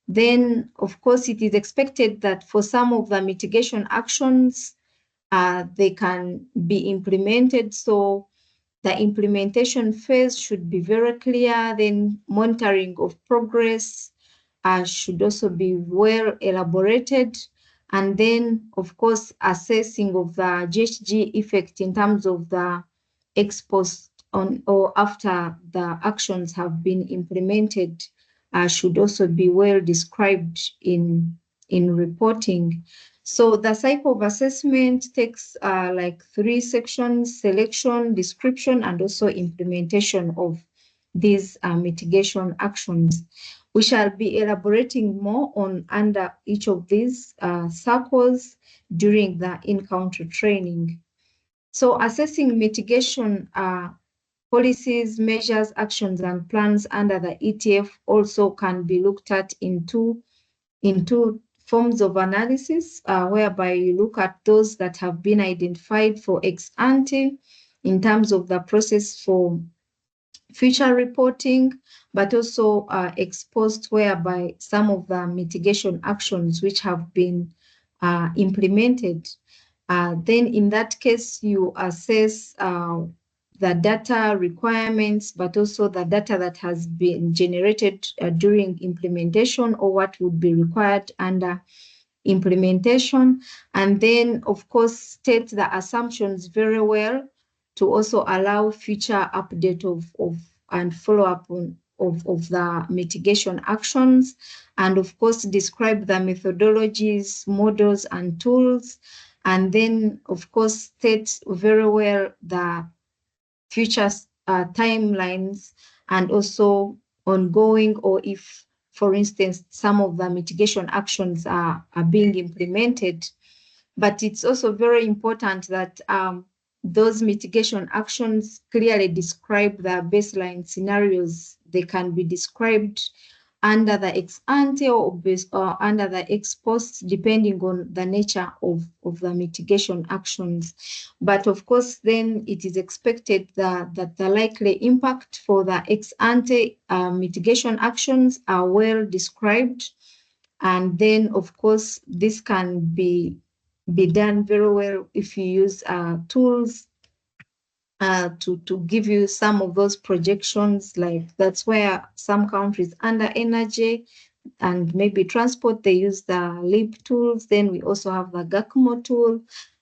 Then, of course, it is expected that for some of the mitigation actions, they can be implemented. So the implementation phase should be very clear. Then monitoring of progress should also be well elaborated. And then, of course, assessing of the GHG effect in terms of the ex-post on or after the actions have been implemented should also be well described in reporting. So the cycle of assessment takes like 3 sections: selection, description, and also implementation of these mitigation actions. We shall be elaborating more on under each of these circles during the in-country training. So assessing mitigation policies, measures, actions, and plans under the ETF also can be looked at in two forms of analysis, whereby you look at those that have been identified for ex ante in terms of the process for future reporting, but also ex post, whereby some of the mitigation actions which have been implemented. Then in that case, you assess the data requirements, but also the data that has been generated during implementation, or what would be required under implementation. And then, of course, state the assumptions very well to also allow future update of and follow-up of the mitigation actions. And of course, describe the methodologies, models, and tools. And then, of course, state very well the future timelines, and also ongoing, or if, for instance, some of the mitigation actions are being implemented. But it's also very important that those mitigation actions clearly describe the baseline scenarios. They can be described under the ex ante or under the ex post, depending on the nature of the mitigation actions. But of course, then it is expected that the likely impact for the ex ante mitigation actions are well described. And then, of course, this can be done very well if you use tools to give you some of those projections. Like, that's where some countries under energy and maybe transport, they use the LEAP tools. Then we also have the GACMO tool.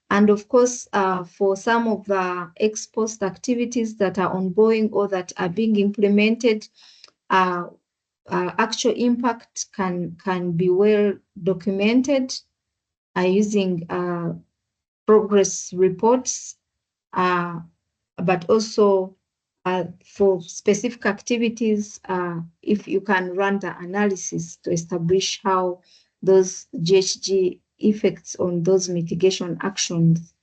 And of course, for some of the ex post activities that are ongoing or that are being implemented, actual impact can be well documented using progress reports, but also for specific activities, if you can run the analysis to establish how those GHG effects on those mitigation actions,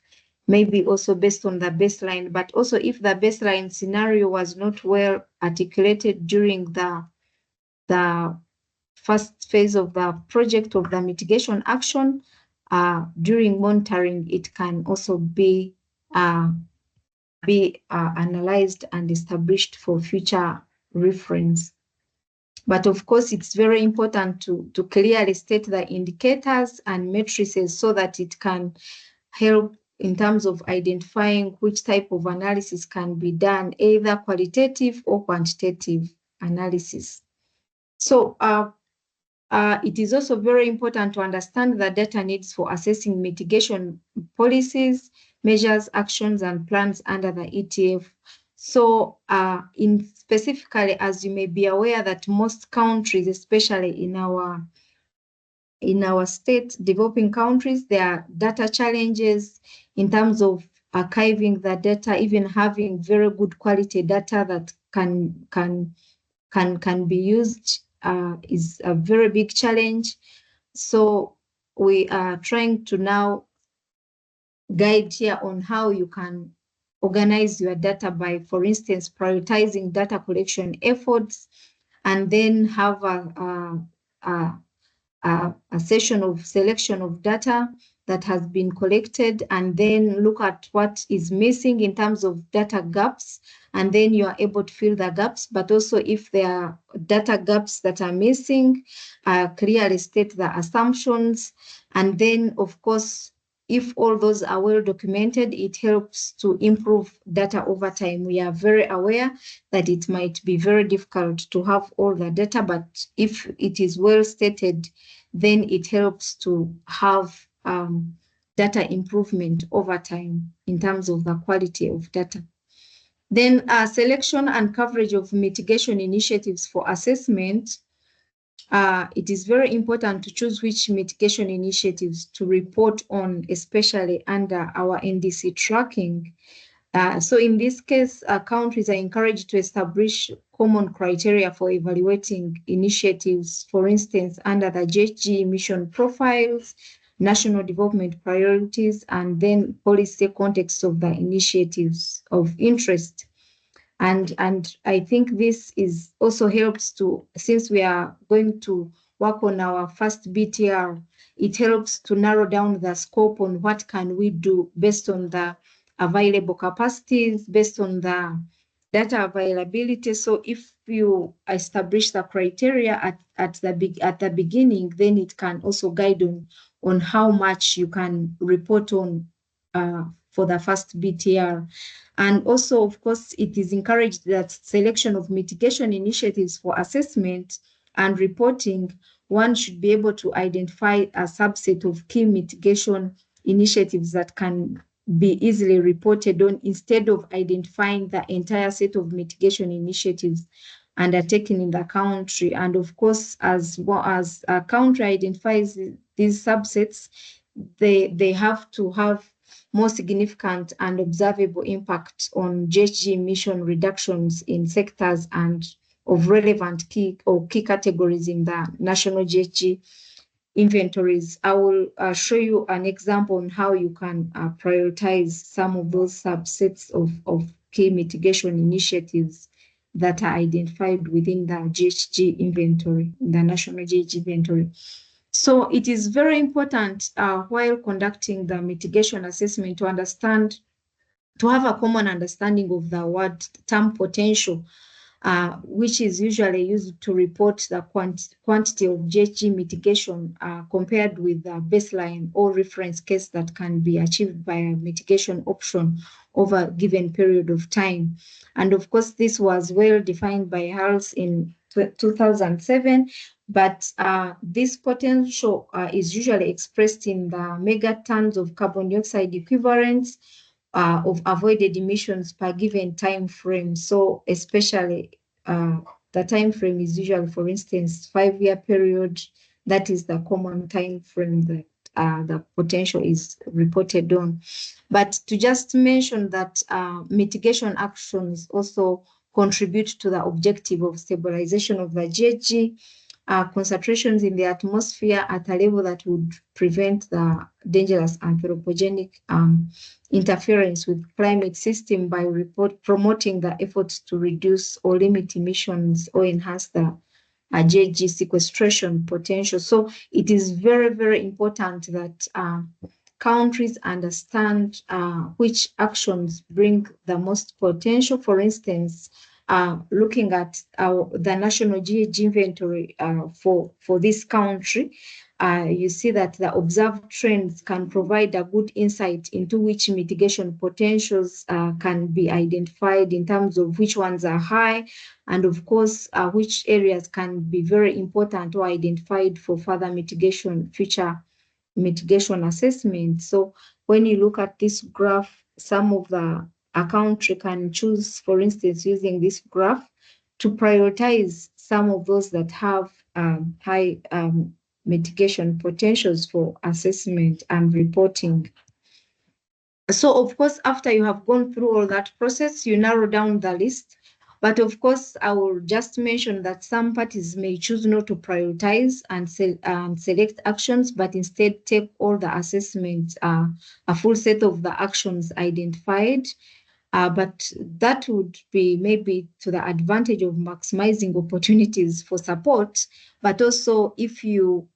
maybe also based on the baseline, but also if the baseline scenario was not well articulated during the first phase of the project of the mitigation action, during monitoring, it can also be analyzed and established for future reference. But of course, it's very important to clearly state the indicators and matrices so that it can help in terms of identifying which type of analysis can be done, either qualitative or quantitative analysis. So it is also very important to understand the data needs for assessing mitigation policies, measures, actions, and plans under the ETF. So in specifically, as you may be aware, that most countries, especially in our state, developing countries, there are data challenges in terms of archiving the data, even having very good quality data that can be used is a very big challenge. So we are trying to now guide here on how you can organize your data by, for instance, prioritizing data collection efforts, and then have a session of selection of data that has been collected, and then look at what is missing in terms of data gaps, and then you are able to fill the gaps. But also, if there are data gaps that are missing, clearly state the assumptions. And then, of course, if all those are well documented, it helps to improve data over time. We are very aware that it might be very difficult to have all the data, but if it is well stated, then it helps to have data improvement over time in terms of the quality of data. Then selection and coverage of mitigation initiatives for assessment. It is very important to choose which mitigation initiatives to report on, especially under our NDC tracking. So in this case, countries are encouraged to establish common criteria for evaluating initiatives, for instance, under the GHG emission profiles, national development priorities, and then policy context of the initiatives of interest. And I think this is also helps to, since we are going to work on our first BTR, it helps to narrow down the scope on what can we do based on the available capacities, based on the data availability. So if you establish the criteria at the beginning, then it can also guide on how much you can report on for the first BTR. And also, of course, it is encouraged that selection of mitigation initiatives for assessment and reporting, one should be able to identify a subset of key mitigation initiatives that can be easily reported on instead of identifying the entire set of mitigation initiatives undertaken in the country. And of course, as well as a country identifies these subsets, they have to have more significant and observable impact on GHG emission reductions in sectors and of relevant key categories in the national GHG inventories. I will show you an example on how you can prioritize some of those subsets of key mitigation initiatives that are identified within the GHG inventory, the national GHG inventory. So it is very important while conducting the mitigation assessment to have a common understanding of the word term potential, which is usually used to report the quantity of GHG mitigation compared with the baseline or reference case that can be achieved by a mitigation option over a given period of time. And of course, this was well defined by HALS in 2007, but this potential is usually expressed in the megatons of carbon dioxide equivalents of avoided emissions per given time frame. So especially the time frame is usually, for instance, 5-year period. That is the common time frame that the potential is reported on. But to just mention that mitigation actions also contribute to the objective of stabilization of the GHG concentrations in the atmosphere at a level that would prevent the dangerous anthropogenic interference with climate system by promoting the efforts to reduce or limit emissions or enhance the GHG sequestration potential. So it is very, very important that countries understand which actions bring the most potential. For instance, looking at the national GHG inventory for this country, you see that the observed trends can provide a good insight into which mitigation potentials can be identified in terms of which ones are high, and of course, which areas can be very important or identified for further mitigation, future mitigation assessment. So when you look at this graph, some of a country can choose, for instance, using this graph to prioritize some of those that have high mitigation potentials for assessment and reporting. So of course, after you have gone through all that process, you narrow down the list. But of course, I will just mention that some parties may choose not to prioritize and select actions, but instead take all the assessments, a full set of the actions identified. But that would be maybe to the advantage of maximizing opportunities for support. But also, if you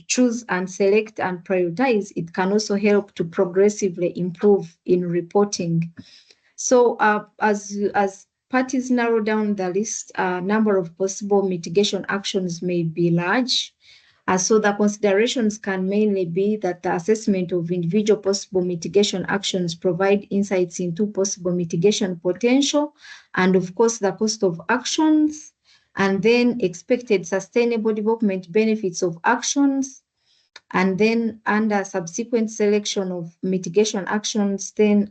choose and select and prioritize, it can also help to progressively improve in reporting. So as parties narrow down the list, number of possible mitigation actions may be large. So the considerations can mainly be that the assessment of individual possible mitigation actions provide insights into possible mitigation potential, and of course the cost of actions, and then expected sustainable development benefits of actions, and then under subsequent selection of mitigation actions, then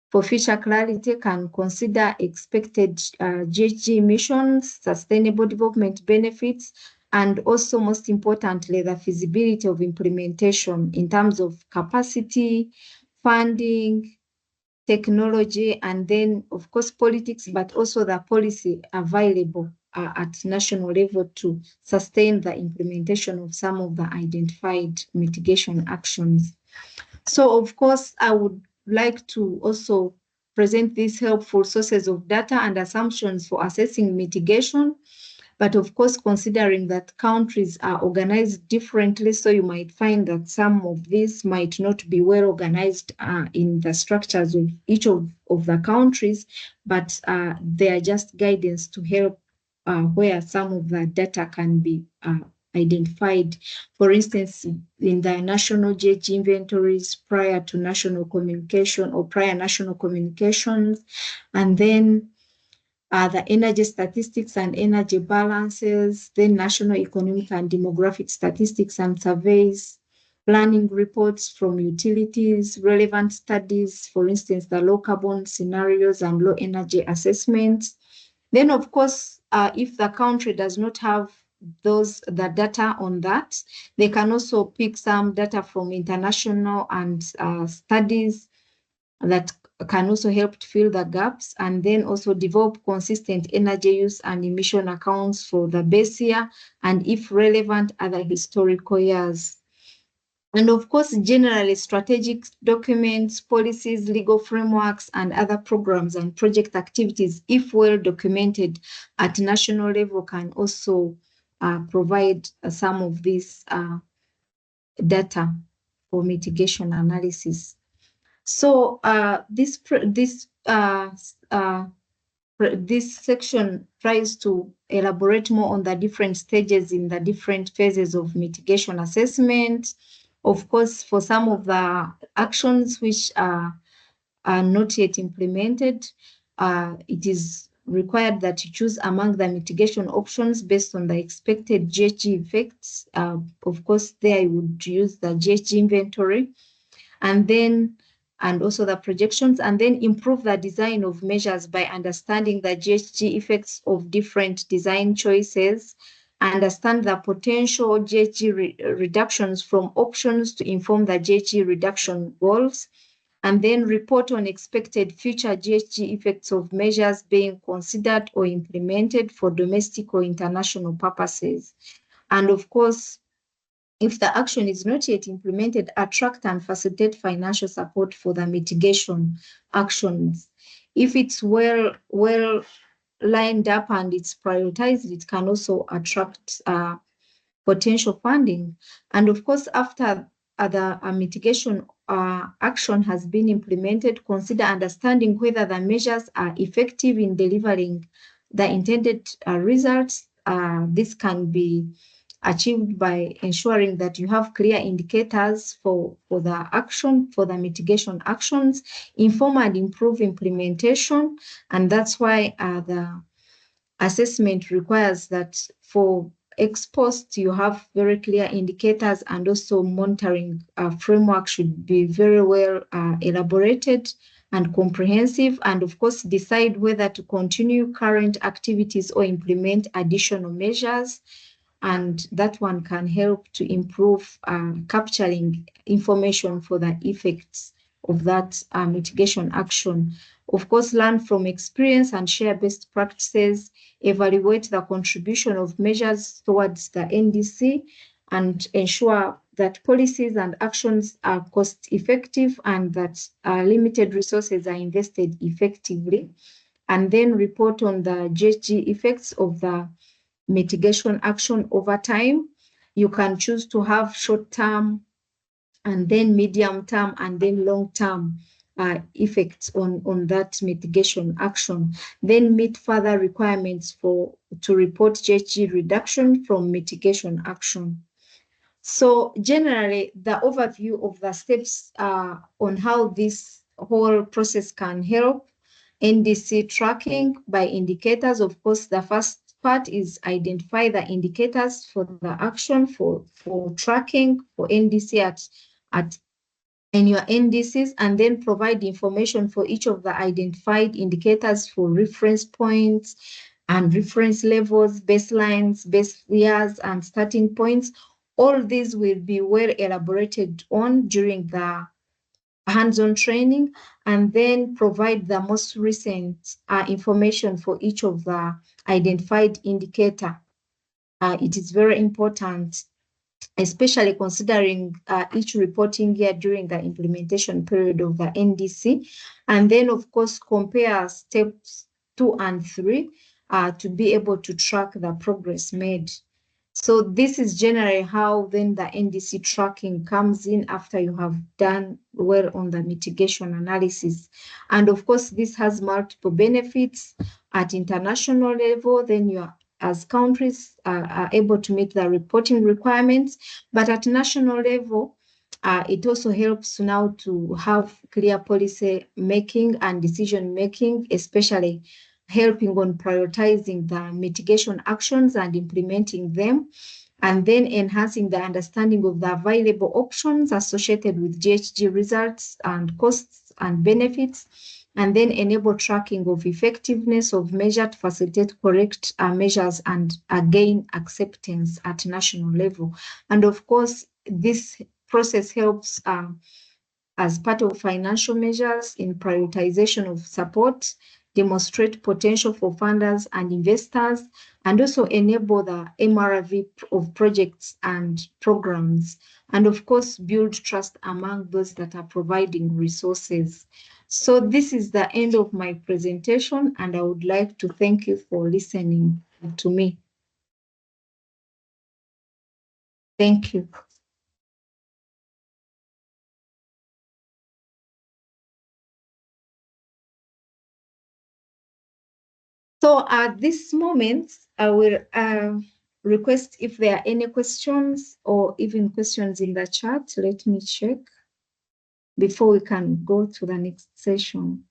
for future clarity, can consider expected GHG emissions, sustainable development benefits, and also most importantly, the feasibility of implementation in terms of capacity, funding, technology, and then of course politics, but also the policy available at national level to sustain the implementation of some of the identified mitigation actions. So of course, I would like to also present these helpful sources of data and assumptions for assessing mitigation. But of course, considering that countries are organized differently, so you might find that some of these might not be well organized in the structures of each of the countries, but they are just guidance to help where some of the data can be identified. For instance, in the national GHG inventories prior to national communication or prior national communications, and then the energy statistics and energy balances, then national economic and demographic statistics and surveys, planning reports from utilities, relevant studies, for instance, the low carbon scenarios and low energy assessments. Then, of course, if the country does not have the data on that, they can also pick some data from international and studies that can also help to fill the gaps, and then also develop consistent energy use and emission accounts for the base year, and if relevant, other historical years. And of course, generally strategic documents, policies, legal frameworks, and other programs and project activities, if well documented at national level, can also provide some of this data for mitigation analysis. So this section tries to elaborate more on the different stages in the different phases of mitigation assessment. Of course, for some of the actions which are not yet implemented, it is required that you choose among the mitigation options based on the expected GHG effects. Of course, there you would use the GHG inventory, and also the projections, and then improve the design of measures by understanding the GHG effects of different design choices, understand the potential GHG reductions from options to inform the GHG reduction goals, and then report on expected future GHG effects of measures being considered or implemented for domestic or international purposes. And of course, if the action is not yet implemented, attract and facilitate financial support for the mitigation actions. If it's well lined up and it's prioritized, it can also attract potential funding. And of course, after the mitigation action has been implemented, consider understanding whether the measures are effective in delivering the intended results. This can be achieved by ensuring that you have clear indicators for the action, for the mitigation actions, inform and improve implementation. And that's why the assessment requires that for ex post, you have very clear indicators, and also monitoring framework should be very well elaborated and comprehensive, and of course decide whether to continue current activities or implement additional measures. And that one can help to improve capturing information for the effects of that mitigation action. Of course, learn from experience and share best practices, evaluate the contribution of measures towards the NDC, and ensure that policies and actions are cost effective and that limited resources are invested effectively. And then report on the GHG effects of the mitigation action over time. You can choose to have short-term, and then medium-term, and then long-term effects on that mitigation action. Then meet further requirements to report GHG reduction from mitigation action. So generally, the overview of the steps on how this whole process can help NDC tracking by indicators. Of course, the first part is identify the indicators for the action for tracking for NDC in your NDCs, and then provide information for each of the identified indicators for reference points and reference levels, baselines, base years, and starting points. All these will be well elaborated on during the hands-on training, and then provide the most recent information for each of the identified indicator. It is very important, especially considering each reporting year during the implementation period of the NDC. And then, of course, compare steps 2 and 3 to be able to track the progress made. So this is generally how then the NDC tracking comes in after you have done well on the mitigation analysis. And of course, this has multiple benefits at international level. Then you are, as countries are able to meet the reporting requirements, but at national level, it also helps now to have clear policy making and decision making, especially helping on prioritizing the mitigation actions and implementing them, and then enhancing the understanding of the available options associated with GHG results and costs and benefits, and then enable tracking of effectiveness of measure to facilitate correct measures and gain acceptance at national level. And of course, this process helps as part of financial measures in prioritization of support, demonstrate potential for funders and investors, and also enable the MRV of projects and programs, and of course, build trust among those that are providing resources. So this is the end of my presentation, and I would like to thank you for listening to me. Thank you. So at this moment, I will request if there are any questions or even questions in the chat. Let me check before we can go to the next session.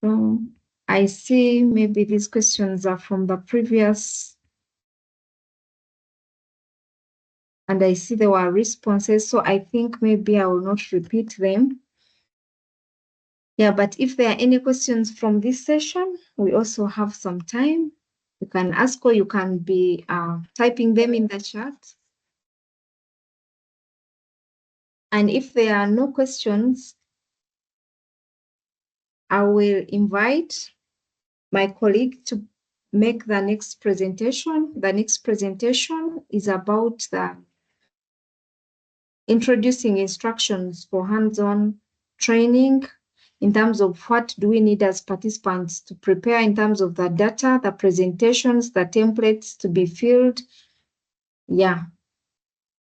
So I see maybe these questions are from the previous, and I see there were responses, so I think maybe I will not repeat them. Yeah, but if there are any questions from this session, we also have some time. You can ask or you can be typing them in the chat. And if there are no questions, I will invite my colleague to make the next presentation. The next presentation is about the introducing instructions for hands-on training in terms of what do we need as participants to prepare in terms of the data, the presentations, the templates to be filled. Yeah,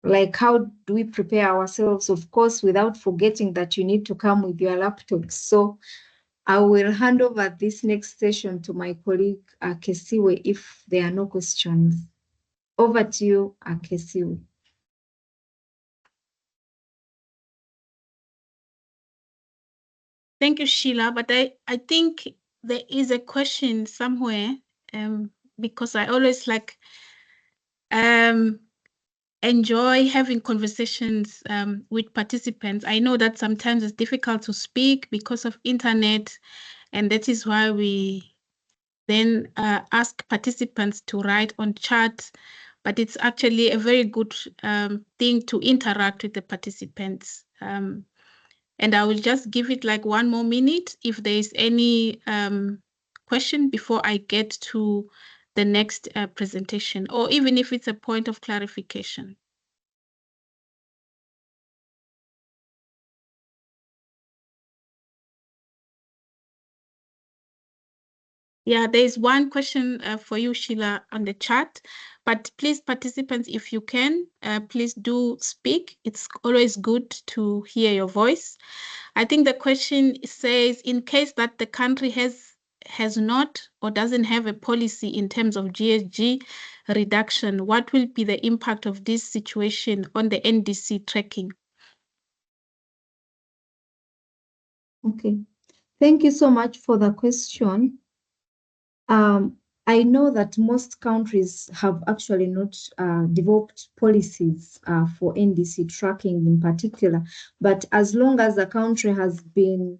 like how do we prepare ourselves, of course, without forgetting that you need to come with your laptops. So I will hand over this next session to my colleague, Kesiwe, if there are no questions. Over to you, Kesiwe. Thank you, Sheila. But I think there is a question somewhere, because I always like enjoy having conversations with participants. I know that sometimes it's difficult to speak because of internet, and that is why we then ask participants to write on chat, but it's actually a very good thing to interact with the participants. And I will just give it like 1 more minute if there is any question before I get to the next presentation, or even if it's a point of clarification. Yeah, there's one question for you, Sheila, on the chat, but please, participants, if you can, please do speak. It's always good to hear your voice. I think the question says, in case that the country has not or doesn't have a policy in terms of GHG reduction, what will be the impact of this situation on the NDC tracking? Okay, thank you so much for the question. I know that most countries have actually not developed policies for NDC tracking in particular, but as long as the country has been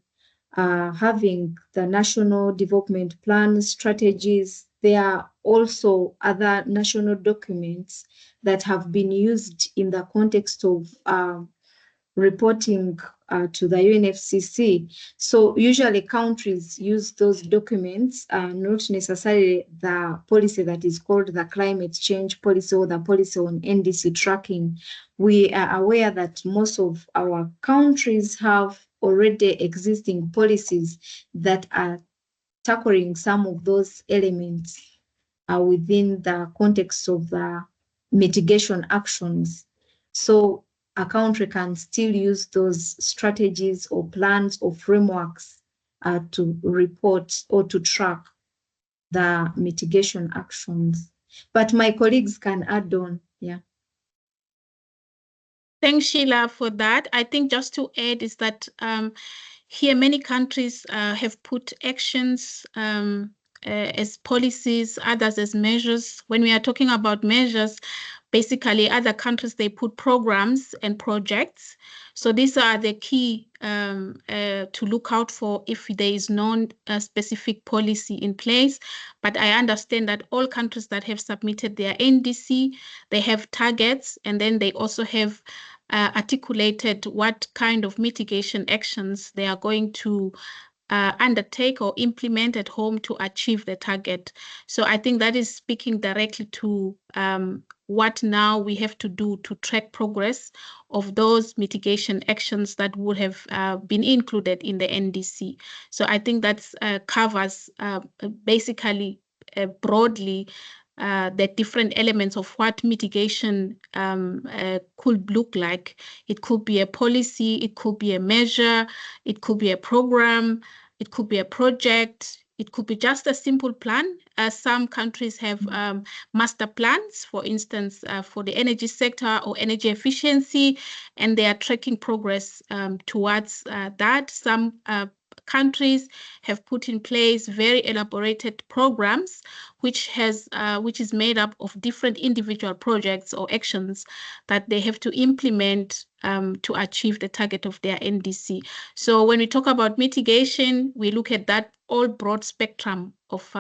having the national development plan strategies, there are also other national documents that have been used in the context of reporting to the UNFCCC. So usually countries use those documents, not necessarily the policy that is called the climate change policy or the policy on NDC tracking. We are aware that most of our countries have already existing policies that are tackling some of those elements within the context of the mitigation actions. So a country can still use those strategies or plans or frameworks to report or to track the mitigation actions. But my colleagues can add on, yeah. Thanks, Sheila, for that. I think just to add is that here many countries have put actions as policies, others as measures. When we are talking about measures, basically other countries, they put programs and projects. So these are the key to look out for if there is non-specific policy in place. But I understand that all countries that have submitted their NDC, they have targets, and then they also have articulated what kind of mitigation actions they are going to undertake or implement at home to achieve the target. So I think that is speaking directly to what now we have to do to track progress of those mitigation actions that would have been included in the NDC. So I think that covers basically broadly the different elements of what mitigation could look like. It could be a policy, it could be a measure, it could be a program, it could be a project, it could be just a simple plan. Some countries have master plans, for instance, for the energy sector or energy efficiency, and they are tracking progress towards that. Some countries have put in place very elaborated programs, which is made up of different individual projects or actions that they have to implement to achieve the target of their NDC. So when we talk about mitigation, we look at that all broad spectrum of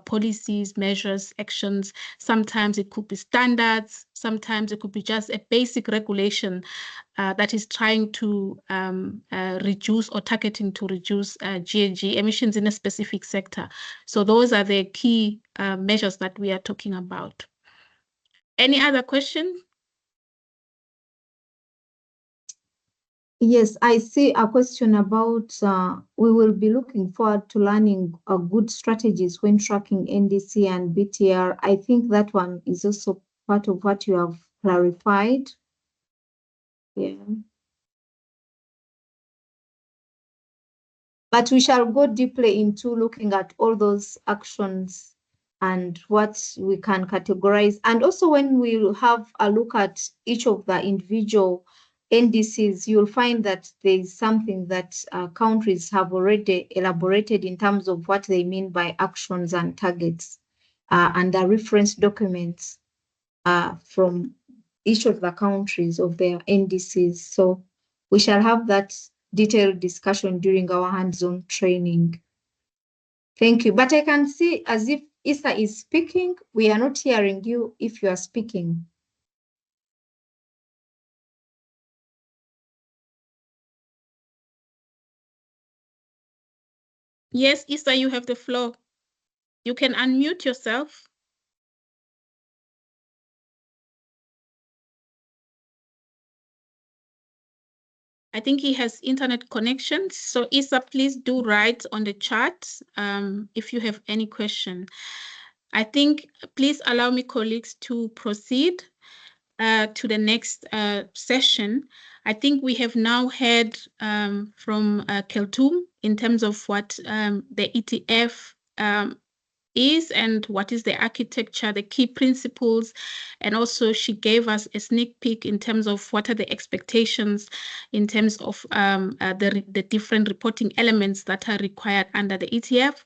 policies, measures, actions. Sometimes it could be standards. Sometimes it could be just a basic regulation that is trying to reduce or targeting to reduce GHG emissions in a specific sector. So those are the key measures that we are talking about. Any other question? Yes, I see a question about we will be looking forward to learning good strategies when tracking NDC and BTR. I think that one is also part of what you have clarified. Yeah. But we shall go deeply into looking at all those actions and what we can categorize. And also when we have a look at each of the individual NDCs, you'll find that there is something that countries have already elaborated in terms of what they mean by actions and targets and the reference documents from each of the countries of their NDCs. So we shall have that detailed discussion during our hands-on training. Thank you. But I can see as if Issa is speaking. We are not hearing you if you are speaking. Yes, Issa, you have the floor. You can unmute yourself. I think he has internet connections. So Issa, please do write on the chat if you have any question. I think, please allow me, colleagues, to proceed to the next session. I think we have now heard from Keltum in terms of what the ETF is and what is the architecture, the key principles, and also she gave us a sneak peek in terms of what are the expectations in terms of the different reporting elements that are required under the ETF.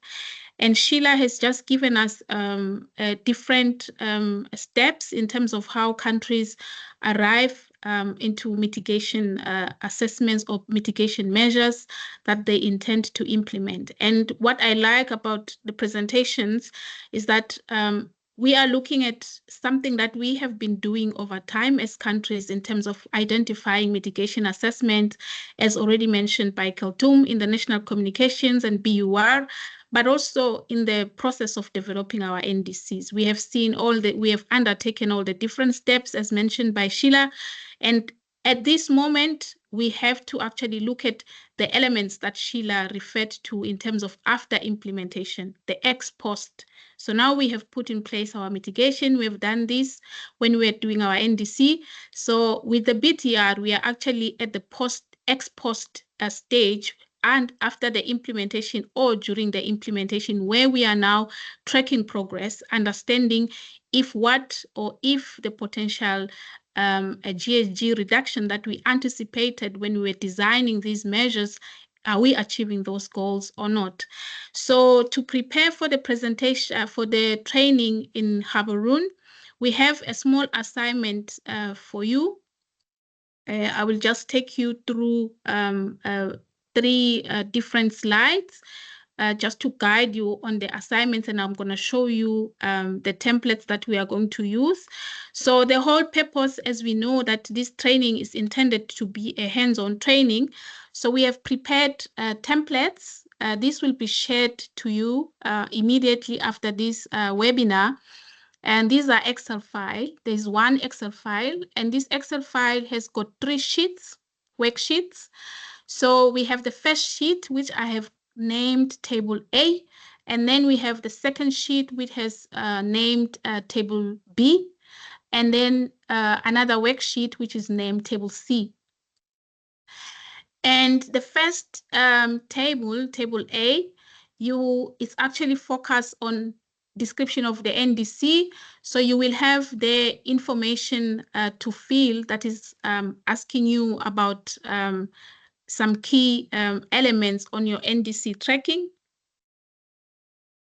And Sheila has just given us different steps in terms of how countries arrive into mitigation assessments or mitigation measures that they intend to implement. And what I like about the presentations is that we are looking at something that we have been doing over time as countries in terms of identifying mitigation assessment, as already mentioned by Khartoum in the National Communications and BUR, but also in the process of developing our NDCs. We have undertaken all the different steps as mentioned by Sheila, and at this moment, we have to actually look at the elements that Sheila referred to in terms of after implementation, the ex post. So now we have put in place our mitigation. We have done this when we are doing our NDC. So with the BTR, we are actually at the ex post stage, and after the implementation or during the implementation, where we are now tracking progress, understanding if the potential a GHG reduction that we anticipated when we were designing these measures, are we achieving those goals or not? So to prepare for the presentation, for the training in Gaborone, we have a small assignment for you. I will just take you through 3 different slides just to guide you on the assignments, and I'm going to show you the templates that we are going to use. So the whole purpose, as we know, that this training is intended to be a hands-on training. So we have prepared templates. This will be shared to you immediately after this webinar. And these are Excel file. There's one Excel file, and this Excel file has got 3 sheets, worksheets. So we have the first sheet, which I have named Table A, and then we have the second sheet, which has named Table B, and then another worksheet, which is named Table C. And the first Table A, it's actually focused on description of the NDC. So you will have the information to fill that is asking you about some key elements on your NDC tracking.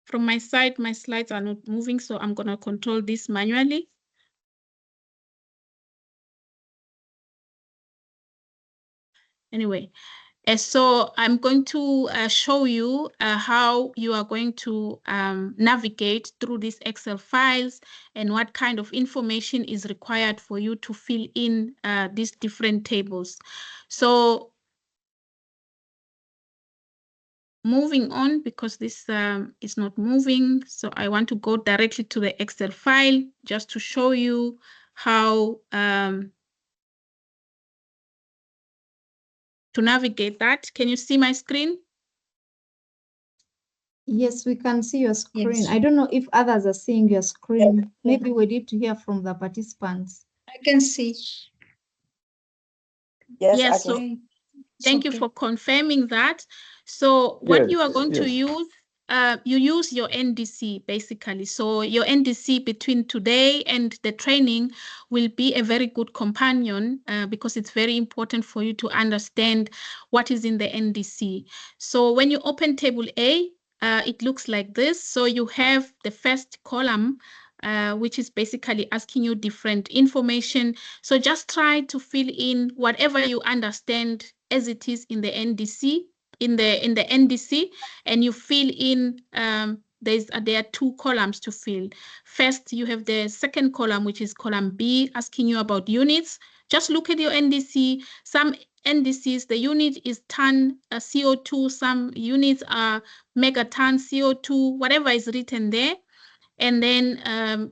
From my side, my slides are not moving, so I'm going to control this manually. Anyway, so I'm going to show you how you are going to navigate through these Excel files and what kind of information is required for you to fill in these different tables. So moving on, because this is not moving, so I want to go directly to the Excel file just to show you how to navigate that. Can you see my screen? Yes, we can see your screen. Yes. I don't know if others are seeing your screen. Yeah. Maybe we need to hear from the participants. I can see. Yes, so Okay. thank you Okay. for confirming that. So what you are Yes, going to yes. use, you use your NDC basically. So your NDC between today and the training will be a very good companion because it's very important for you to understand what is in the NDC. So when you open Table A, it looks like this. So you have the first column, which is basically asking you different information. So just try to fill in whatever you understand as it is in the NDC, in the NDC, and you fill in. There are 2 columns to fill. First, you have the second column, which is column B, asking you about units. Just look at your NDC. Some NDCs, the unit is ton CO2. Some units are megaton CO2. Whatever is written there. And then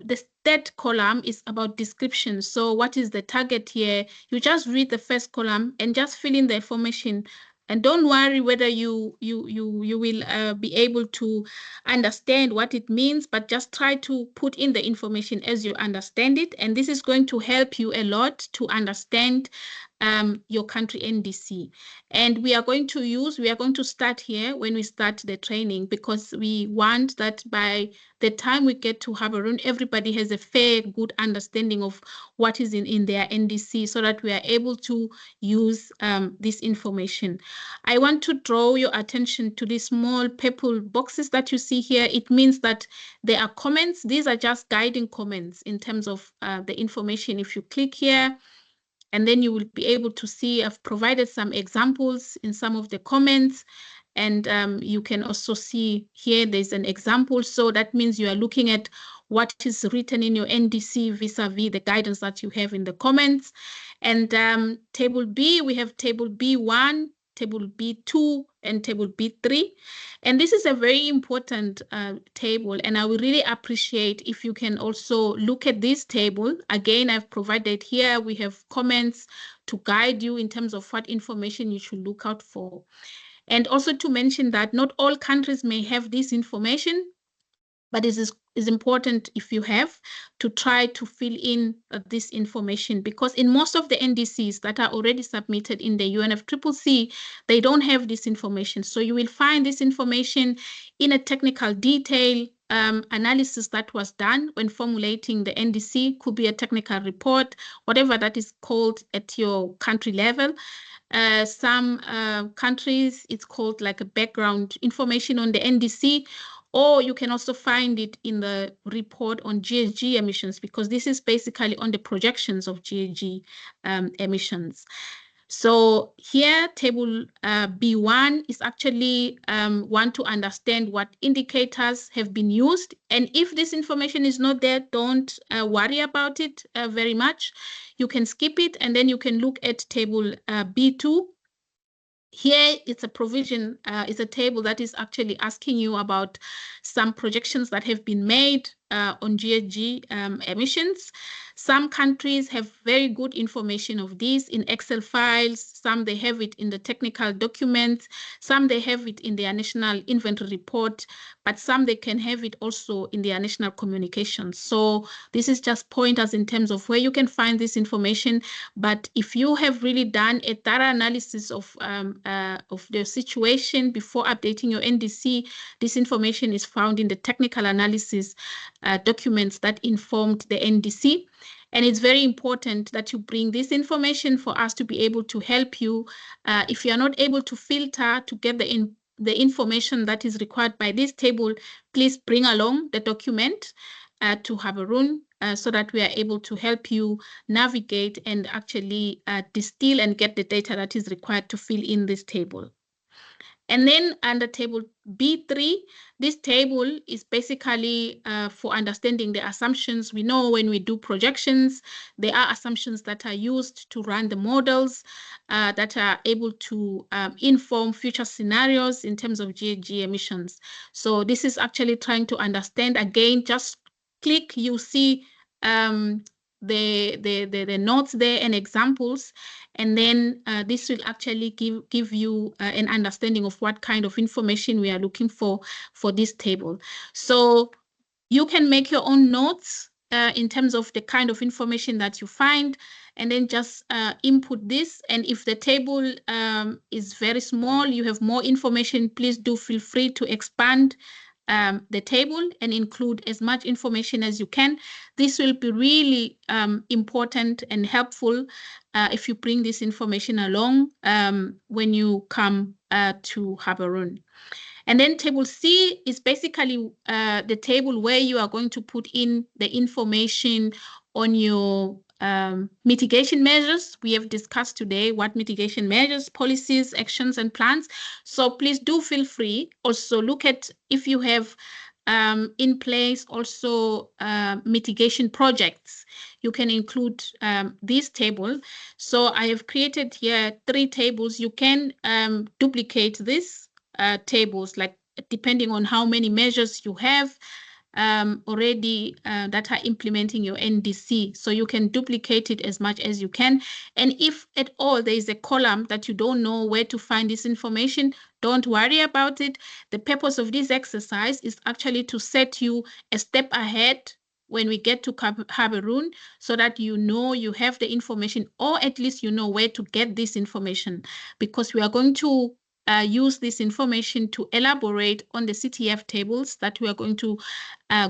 the third column is about description. So what is the target here? You just read the first column and just fill in the information. And don't worry whether you will be able to understand what it means, but just try to put in the information as you understand it. And this is going to help you a lot to understand your country NDC. And we are going to start here when we start the training, because we want that by the time we get to Gaborone, everybody has a fair, good understanding of what is in their NDC, so that we are able to use this information. I want to draw your attention to these small purple boxes that you see here. It means that there are comments. These are just guiding comments in terms of the information. If you click here, and then you will be able to see I've provided some examples in some of the comments. And you can also see here there's an example. So that means you are looking at what is written in your NDC vis-a-vis the guidance that you have in the comments. And table B, we have table B1, table B2, and table B3. And this is a very important table, and I would really appreciate if you can also look at this table. Again, I've provided here, we have comments to guide you in terms of what information you should look out for. And also to mention that not all countries may have this information, but it is important if you have to try to fill in this information, because in most of the NDCs that are already submitted in the UNFCCC, they don't have this information. So you will find this information in a technical detail analysis that was done when formulating the NDC, could be a technical report, whatever that is called at your country level. Some countries, it's called like a background information on the NDC, or you can also find it in the report on GHG emissions, because this is basically on the projections of GHG emissions. So here, table B1 is actually want to understand what indicators have been used. And if this information is not there, don't worry about it very much. You can skip it, and then you can look at table B2. Here, it's a provision, it's a table that is actually asking you about some projections that have been made on GHG emissions. Some countries have very good information of this in Excel files. Some they have it in the technical documents. Some they have it in their national inventory report, but some they can have it also in their national communications. So this is just pointers in terms of where you can find this information. But if you have really done a thorough analysis of the situation before updating your NDC, this information is found in the technical analysis documents that informed the NDC. And it's very important that you bring this information for us to be able to help you. If you are not able to filter to get the information that is required by this table, please bring along the document to Gaborone so that we are able to help you navigate and actually distill and get the data that is required to fill in this table. And then under table B3, this table is basically for understanding the assumptions. We know when we do projections, there are assumptions that are used to run the models that are able to inform future scenarios in terms of GHG emissions. So this is actually trying to understand, again, just click, you see the notes there and examples, and then this will actually give you an understanding of what kind of information we are looking for this table. So you can make your own notes in terms of the kind of information that you find, and then just input this. And if the table is very small, you have more information, please do feel free to expand the table and include as much information as you can. This will be really important and helpful if you bring this information along when you come to Gaborone. And then table C is basically the table where you are going to put in the information on your mitigation measures. We have discussed today what mitigation measures, policies, actions, and plans. So please do feel free. Also look at if you have in place also mitigation projects. You can include this table. So I have created here 3 tables. You can duplicate this tables, like depending on how many measures you have already that are implementing your NDC. So you can duplicate it as much as you can. And if at all there is a column that you don't know where to find this information, don't worry about it. The purpose of this exercise is actually to set you a step ahead when we get to Gaborone, so that you know you have the information, or at least you know where to get this information, because we are going to use this information to elaborate on the CTF tables that we are going to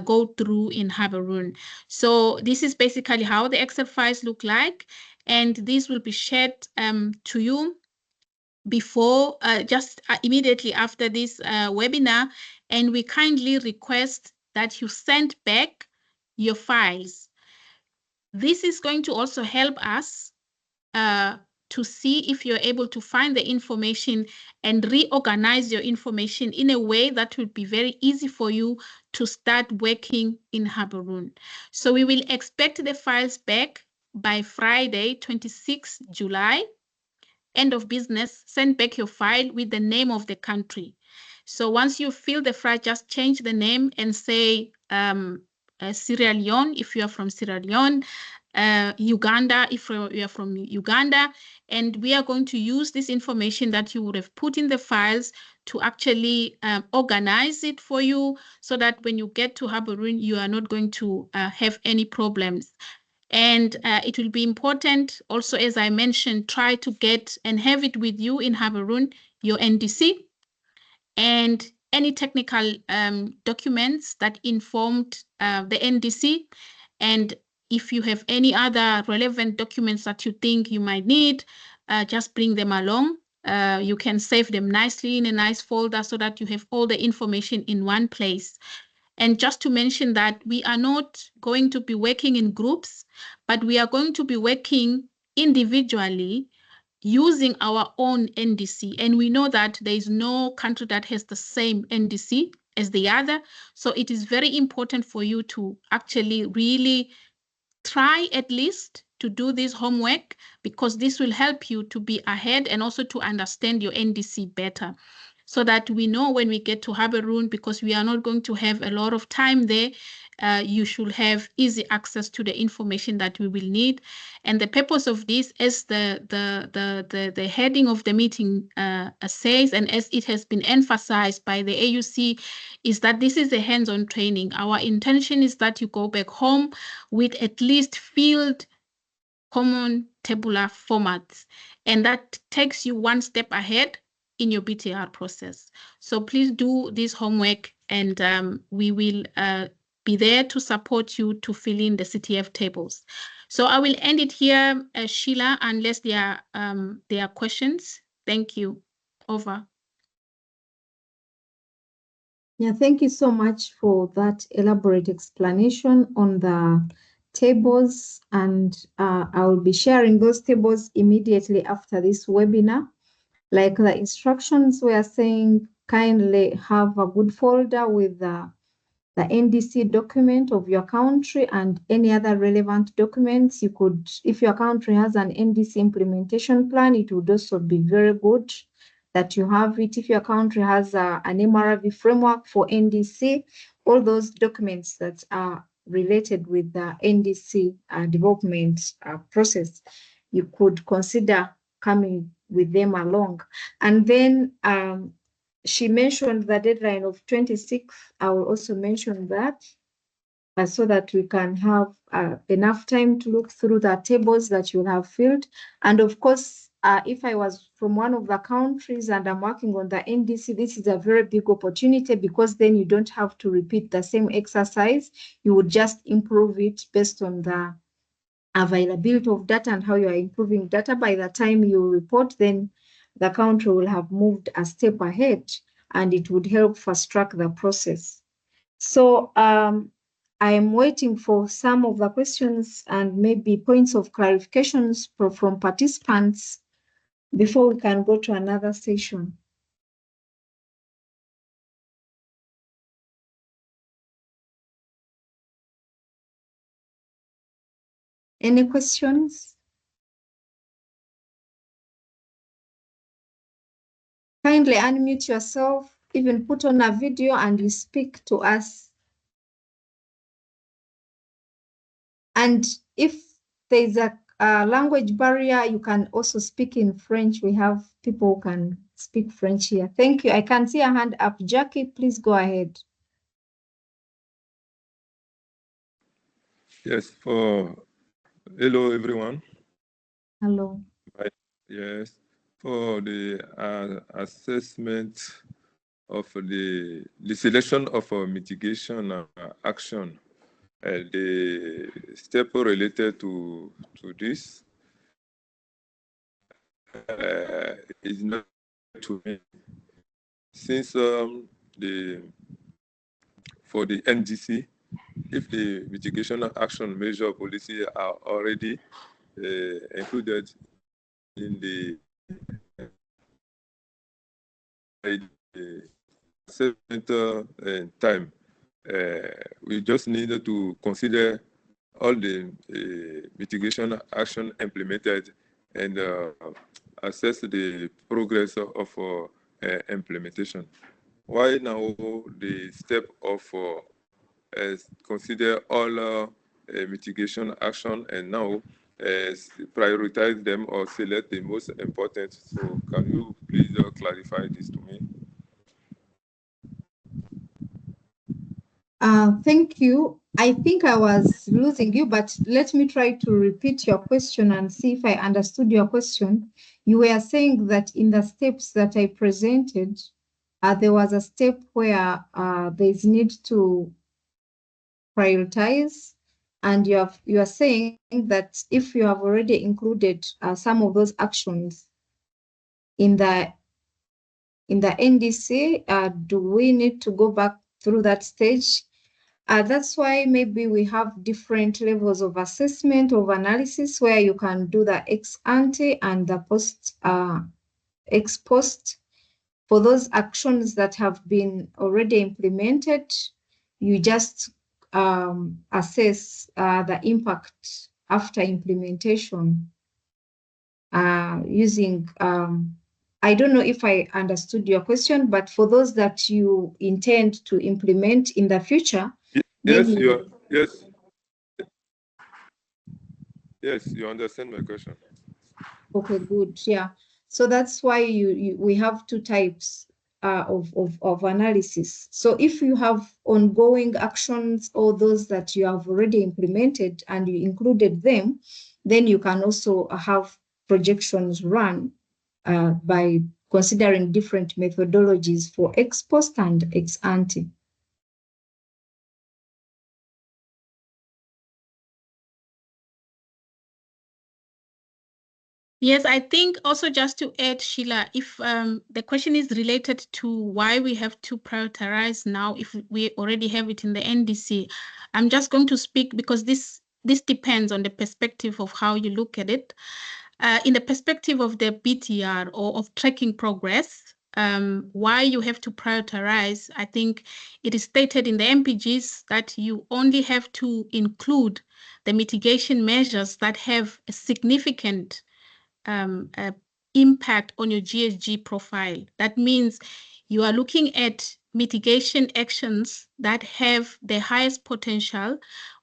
go through in Gaborone. So this is basically how the Excel files look like, and this will be shared to you before, just immediately after this webinar, and we kindly request that you send back your files. This is going to also help us to see if you're able to find the information and reorganize your information in a way that will be very easy for you to start working in Gaborone. So we will expect the files back by Friday, 26 July. End of business, send back your file with the name of the country. So once you fill the file, just change the name and say Sierra Leone if you are from Sierra Leone, Uganda if you are from Uganda, and we are going to use this information that you would have put in the files to actually organize it for you so that when you get to Gaborone, you are not going to have any problems. And it will be important also, as I mentioned, try to get and have it with you in Gaborone, your NDC, and any technical documents that informed the NDC. And if you have any other relevant documents that you think you might need, just bring them along. You can save them nicely in a nice folder so that you have all the information in one place. And just to mention that we are not going to be working in groups, but we are going to be working individually using our own NDC. And we know that there is no country that has the same NDC as the other. So it is very important for you to actually really try at least to do this homework, because this will help you to be ahead and also to understand your NDC better, so that we know when we get to Gaborone, because we are not going to have a lot of time there, you should have easy access to the information that we will need. And the purpose of this, as the heading of the meeting says, and as it has been emphasized by the AUC, is that this is a hands-on training. Our intention is that you go back home with at least filled common tabular formats, and that takes you one step ahead in your BTR process. So please do this homework, and we will be there to support you to fill in the CTF tables. So I will end it here, Sheila, unless there are questions. Thank you. Over. Yeah, thank you so much for that elaborate explanation on the tables, and I will be sharing those tables immediately after this webinar. Like the instructions we are saying, kindly have a good folder with the NDC document of your country and any other relevant documents. You could, if your country has an NDC implementation plan, it would also be very good that you have it. If your country has an MRV framework for NDC, all those documents that are related with the NDC development process, you could consider coming with them along. And then she mentioned the deadline of 26th. I will also mention that so that we can have enough time to look through the tables that you have filled. And of course, if I was from one of the countries and I'm working on the NDC, this is a very big opportunity, because then you don't have to repeat the same exercise. You would just improve it based on the availability of data and how you are improving data. By the time you report, then the country will have moved a step ahead, and it would help fast track the process. So I am waiting for some of the questions and maybe points of clarifications from participants before we can go to another session. Any questions? Kindly unmute yourself, even put on a video and you speak to us. And if there's a language barrier, you can also speak in French. We have people who can speak French here. Thank you. I can see a hand up. Jackie, please go ahead. Yes, hello everyone. Hello. Yes, for the assessment of the selection of mitigation action, the step related to this is not to me, since for the NDC, if the mitigation action measure policy are already included in the assessment time. We just needed to consider all the mitigation action implemented and assess the progress of implementation. Why now the step of consider all mitigation action and now prioritize them or select the most important? So can you please clarify this to me? Thank you. I think I was losing you, but let me try to repeat your question and see if I understood your question. You were saying that in the steps that I presented, there was a step where there is need to prioritize, and you are saying that if you have already included some of those actions in the NDC, do we need to go back through that stage? That's why maybe we have different levels of assessment, of analysis, where you can do the ex ante and the ex post. For those actions that have been already implemented, you just assess the impact after implementation using, I don't know if I understood your question, but for those that you intend to implement in the future, yes, yes, you understand my question. Okay, good. Yeah. So that's why we have two types of analysis. So if you have ongoing actions or those that you have already implemented and you included them, then you can also have projections run by considering different methodologies for ex post and ex ante. Yes, I think also just to add, Sheila, if the question is related to why we have to prioritize now if we already have it in the NDC, I'm just going to speak because this depends on the perspective of how you look at it. In the perspective of the BTR or of tracking progress, why you have to prioritize, I think it is stated in the MPGs that you only have to include the mitigation measures that have a significant impact on your GHG profile. That means you are looking at mitigation actions that have the highest potential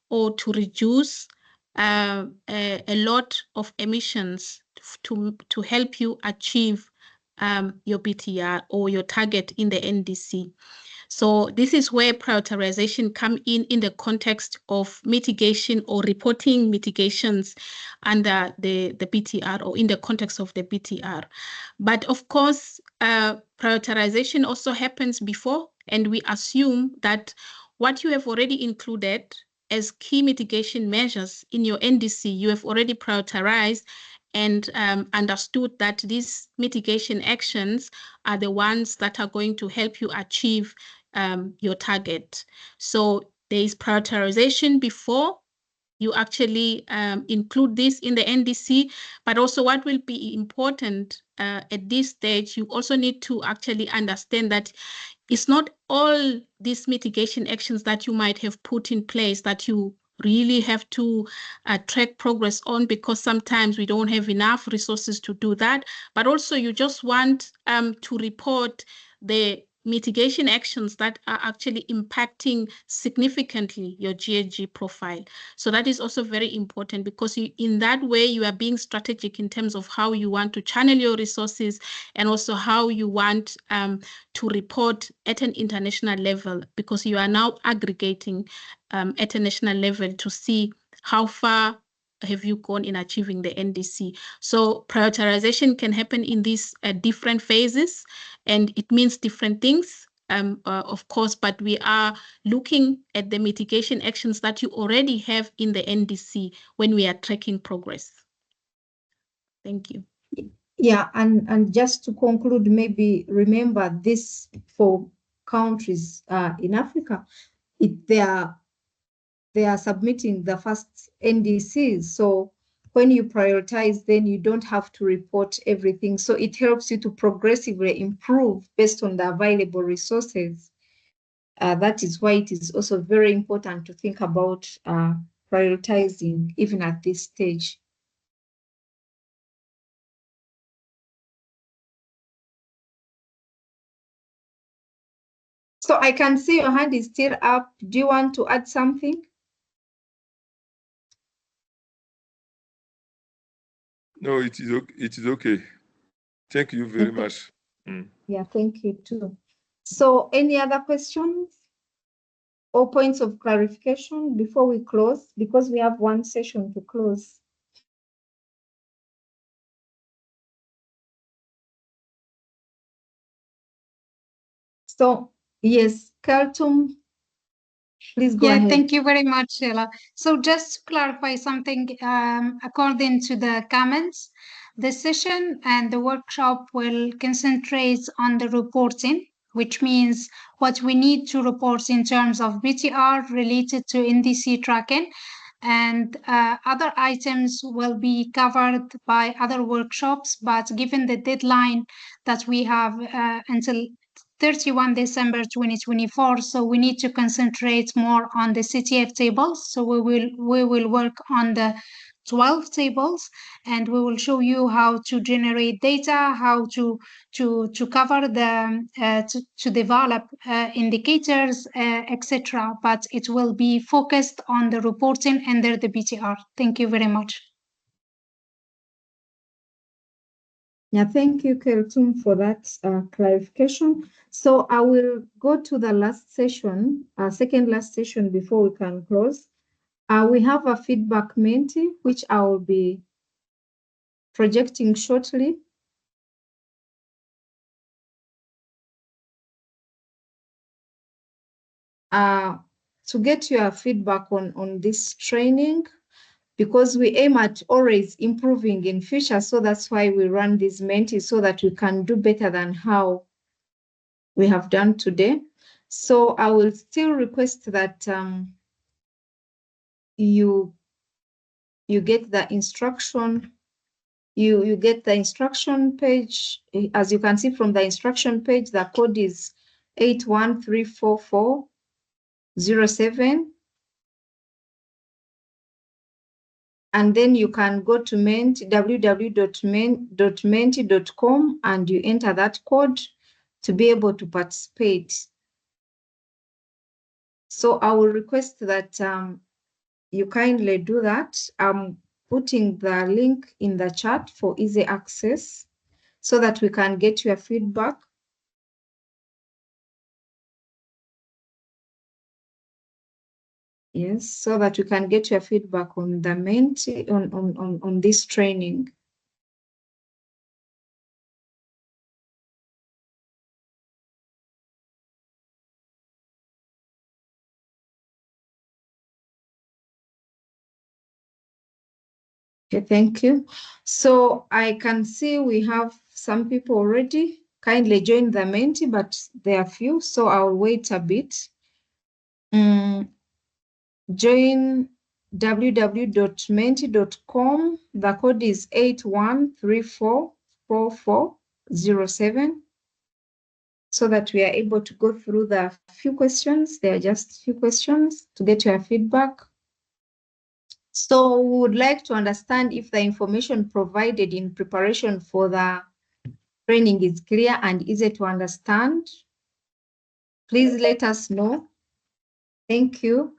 or to reduce a lot of emissions to help you achieve your BTR or your target in the NDC. So this is where prioritization come in the context of mitigation or reporting mitigations under the BTR or in the context of the BTR. But of course, prioritization also happens before, and we assume that what you have already included as key mitigation measures in your NDC, you have already prioritized and understood that these mitigation actions are the ones that are going to help you achieve your target. So there is prioritization before you actually include this in the NDC, but also what will be important at this stage, you also need to actually understand that it's not all these mitigation actions that you might have put in place that you really have to track progress on, because sometimes we don't have enough resources to do that. But also you just want to report the mitigation actions that are actually impacting significantly your GHG profile. So that is also very important, because in that way you are being strategic in terms of how you want to channel your resources and also how you want to report at an international level, because you are now aggregating at a national level to see how far have you gone in achieving the NDC. So prioritization can happen in these different phases, and it means different things, of course, but we are looking at the mitigation actions that you already have in the NDC when we are tracking progress. Thank you. Yeah, and just to conclude, maybe remember this for countries in Africa, they are submitting the first NDCs. So when you prioritize, then you don't have to report everything. So it helps you to progressively improve based on the available resources. That is why it is also very important to think about prioritizing even at this stage. So I can see your hand is still up. Do you want to add something? No, it is okay. It is okay. Thank you very much. Yeah, thank you too. So any other questions or points of clarification before we close? Because we have one session to close. So yes, Kaltum, please go ahead. Thank you very much, Sheila. So just to clarify something, according to the comments, the session and the workshop will concentrate on the reporting, which means what we need to report in terms of BTR related to NDC tracking, and other items will be covered by other workshops. But given the deadline that we have until 31 December 2024, so we need to concentrate more on the CTF tables. So we will work on the 12 tables, and we will show you how to generate data, how to cover the to develop indicators, etc. But it will be focused on the reporting under the BTR. Thank you very much. Yeah, thank you, Keltum, for that clarification. So I will go to the last session, second last session before we can close. We have a feedback Menti, which I will be projecting shortly. To get your feedback on this training, because we aim at always improving in future. So that's why we run these Mentis, so that we can do better than how we have done today. So I will still request that you get the instruction, you get the instruction page. As you can see from the instruction page, the code is 8134407. And then you can go to Menti, www.menti.com, and you enter that code to be able to participate. So I will request that you kindly do that. I'm putting the link in the chat for easy access so that we can get your feedback. Yes, so that we can get your feedback on the Menti, on this training. Okay, thank you. So I can see we have some people already kindly join the Menti, but there are few, so I'll wait a bit. Join www.menti.com. The code is 81344407, so that we are able to go through the few questions. There are just few questions to get your feedback. So we would like to understand if the information provided in preparation for the training is clear and easy to understand. Please let us know. Thank you.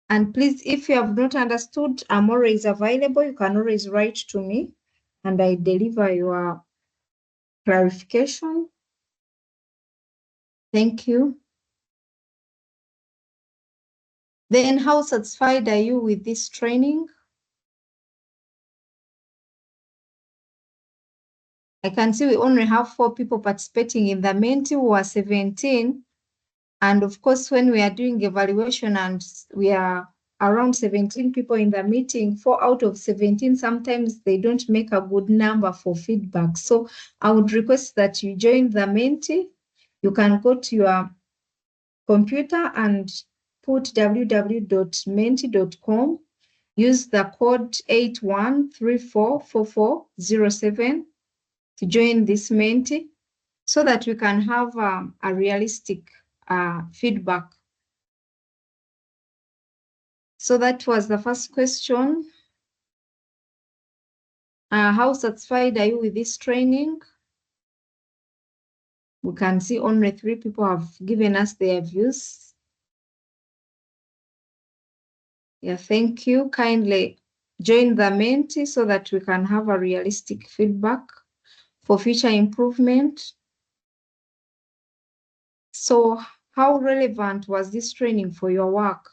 And please, if you have not understood, I'm always available. You can always write to me and I deliver your clarification. Thank you. Then how satisfied are you with this training? I can see we only have 4 people participating in the Menti, who are 17. And of course, when we are doing evaluation and we are around 17 people in the meeting, 4 out of 17, sometimes they don't make a good number for feedback. So I would request that you join the Menti. You can go to your computer and put www.menti.com, use the code 81344407 to join this Menti so that we can have a realistic feedback. So that was the first question. How satisfied are you with this training? We can see only 3 people have given us their views. Yeah, thank you. Kindly join the Menti so that we can have a realistic feedback for future improvement. So how relevant was this training for your work?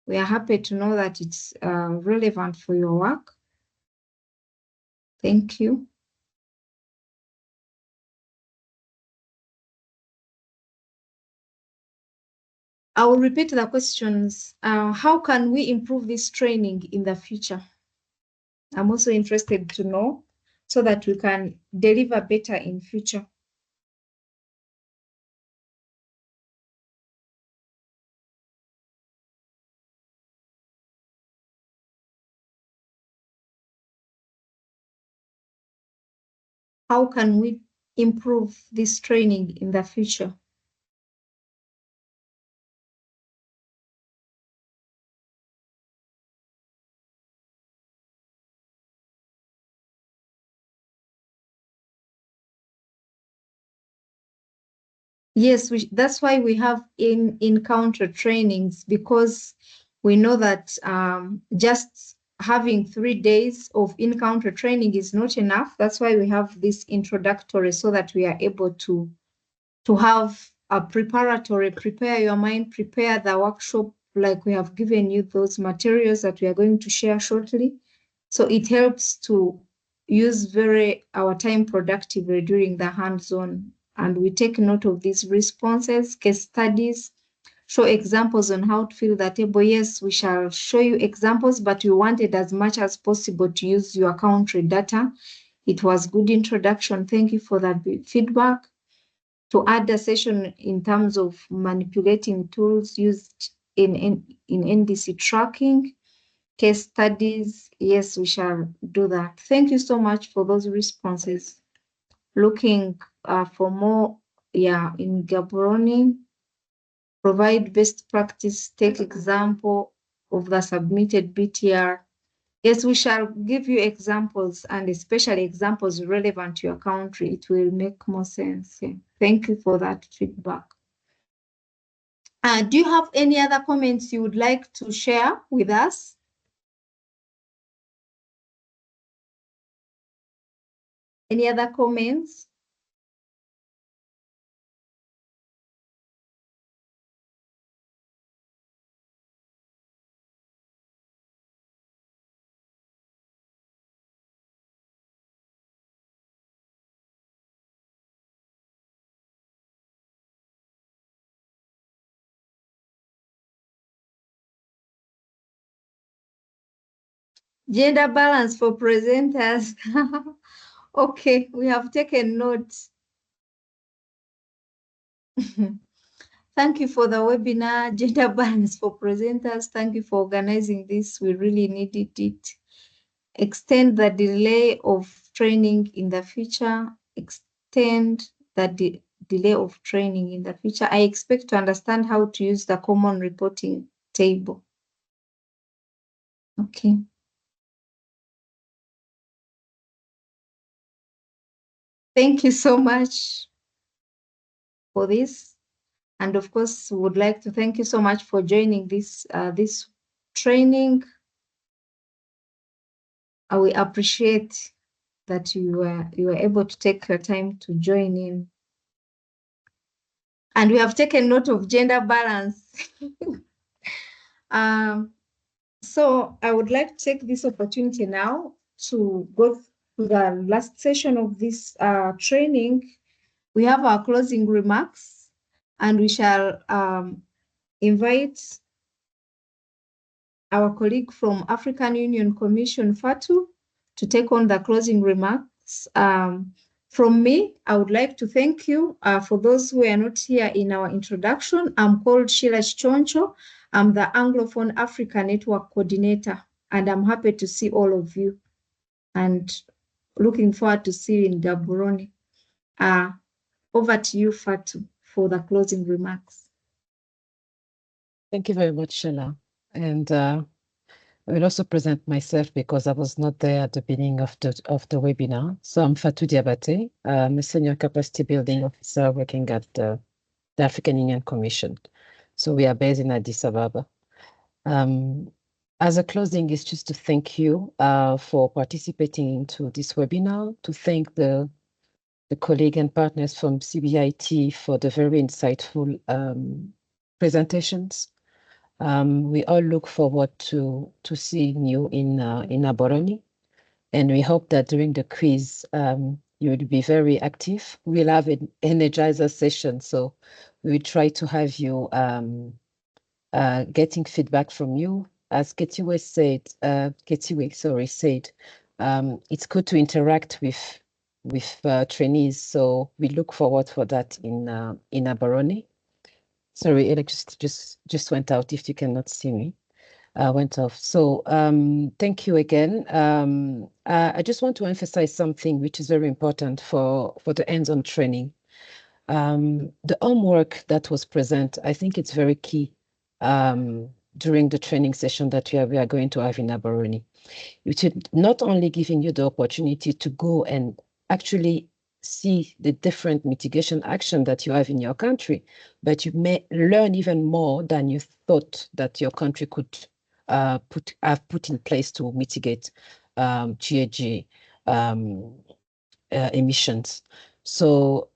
We are happy to know that it's relevant for your work. Thank you. I will repeat the questions. How can we improve this training in the future? I'm also interested to know so that we can deliver better in future. How can we improve this training in the future? Yes, that's why we have encounter trainings, because we know that just having 3 days of encounter training is not enough. That's why we have this introductory, so that we are able to have a preparatory, prepare your mind, prepare the workshop, like we have given you those materials that we are going to share shortly. So it helps to use our time productively during the hands-on. And we take note of these responses, case studies, show examples on how to fill the table. Yes, we shall show you examples, but we wanted as much as possible to use your country data. It was good introduction. Thank you for that feedback. To add a session in terms of manipulating tools used in NDC tracking, case studies. Yes, we shall do that. Thank you so much for those responses. Looking for more, in Gaborone, provide best practice, take example of the submitted BTR. Yes, we shall give you examples, and especially examples relevant to your country. It will make more sense. Yeah. Thank you for that feedback. Do you have any other comments you would like to share with us? Any other comments? Gender balance for presenters. Okay, we have taken note. Thank you for the webinar, Gender Balance for Presenters. Thank you for organizing this. We really needed it. Extend the delay of training in the future. Extend the delay of training in the future. I expect to understand how to use the common reporting table. Okay. Thank you so much for this. And of course, would like to thank you so much for joining this training. We appreciate that you were able to take your time to join in. And we have taken note of gender balance. So I would like to take this opportunity now to go to the last session of this training. We have our closing remarks, and we shall invite our colleague from African Union Commission, Fatu, to take on the closing remarks. From me, I would like to thank you. For those who are not here in our introduction, I'm called Sheila Choncho. I'm the Anglophone Africa Network Coordinator, and I'm happy to see all of you and looking forward to see you in Gaborone. Over to you, Fatu, for the closing remarks. Thank you very much, Sheila. And I will also present myself because I was not there at the beginning of the webinar. So I'm Fatou Diabate. I'm a Senior Capacity Building Officer working at the African Union Commission. So we are based in Addis Ababa. As a closing is just to thank you for participating into this webinar, to thank the colleague and partners from CBIT for the very insightful presentations. We all look forward to seeing you in Gaborone, and we hope that during the quiz you will be very active. We'll have an energizer session, so we will try to have you getting feedback from you. As Ketiwe said, it's good to interact with trainees, so we look forward for that in Gaborone. Sorry, electricity just went out. If you cannot see me, went off. So thank you again. I just want to emphasize something which is very important for the hands-on training. The homework that was present, I think it's very key during the training session that we are going to have in Gaborone, which is not only giving you the opportunity to go and actually see the different mitigation action that you have in your country, but you may learn even more than you thought that your country could put in place to mitigate GHG emissions. So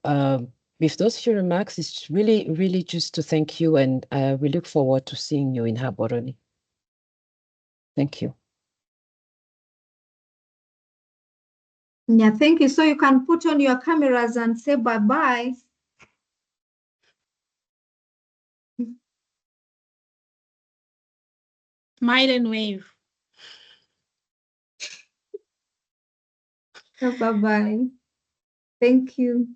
with those few remarks, it's really just to thank you, and we look forward to seeing you in Gaborone. Thank you. Yeah, thank you. So you can put on your cameras and say bye-bye. Smile and wave. Bye-bye. Thank you.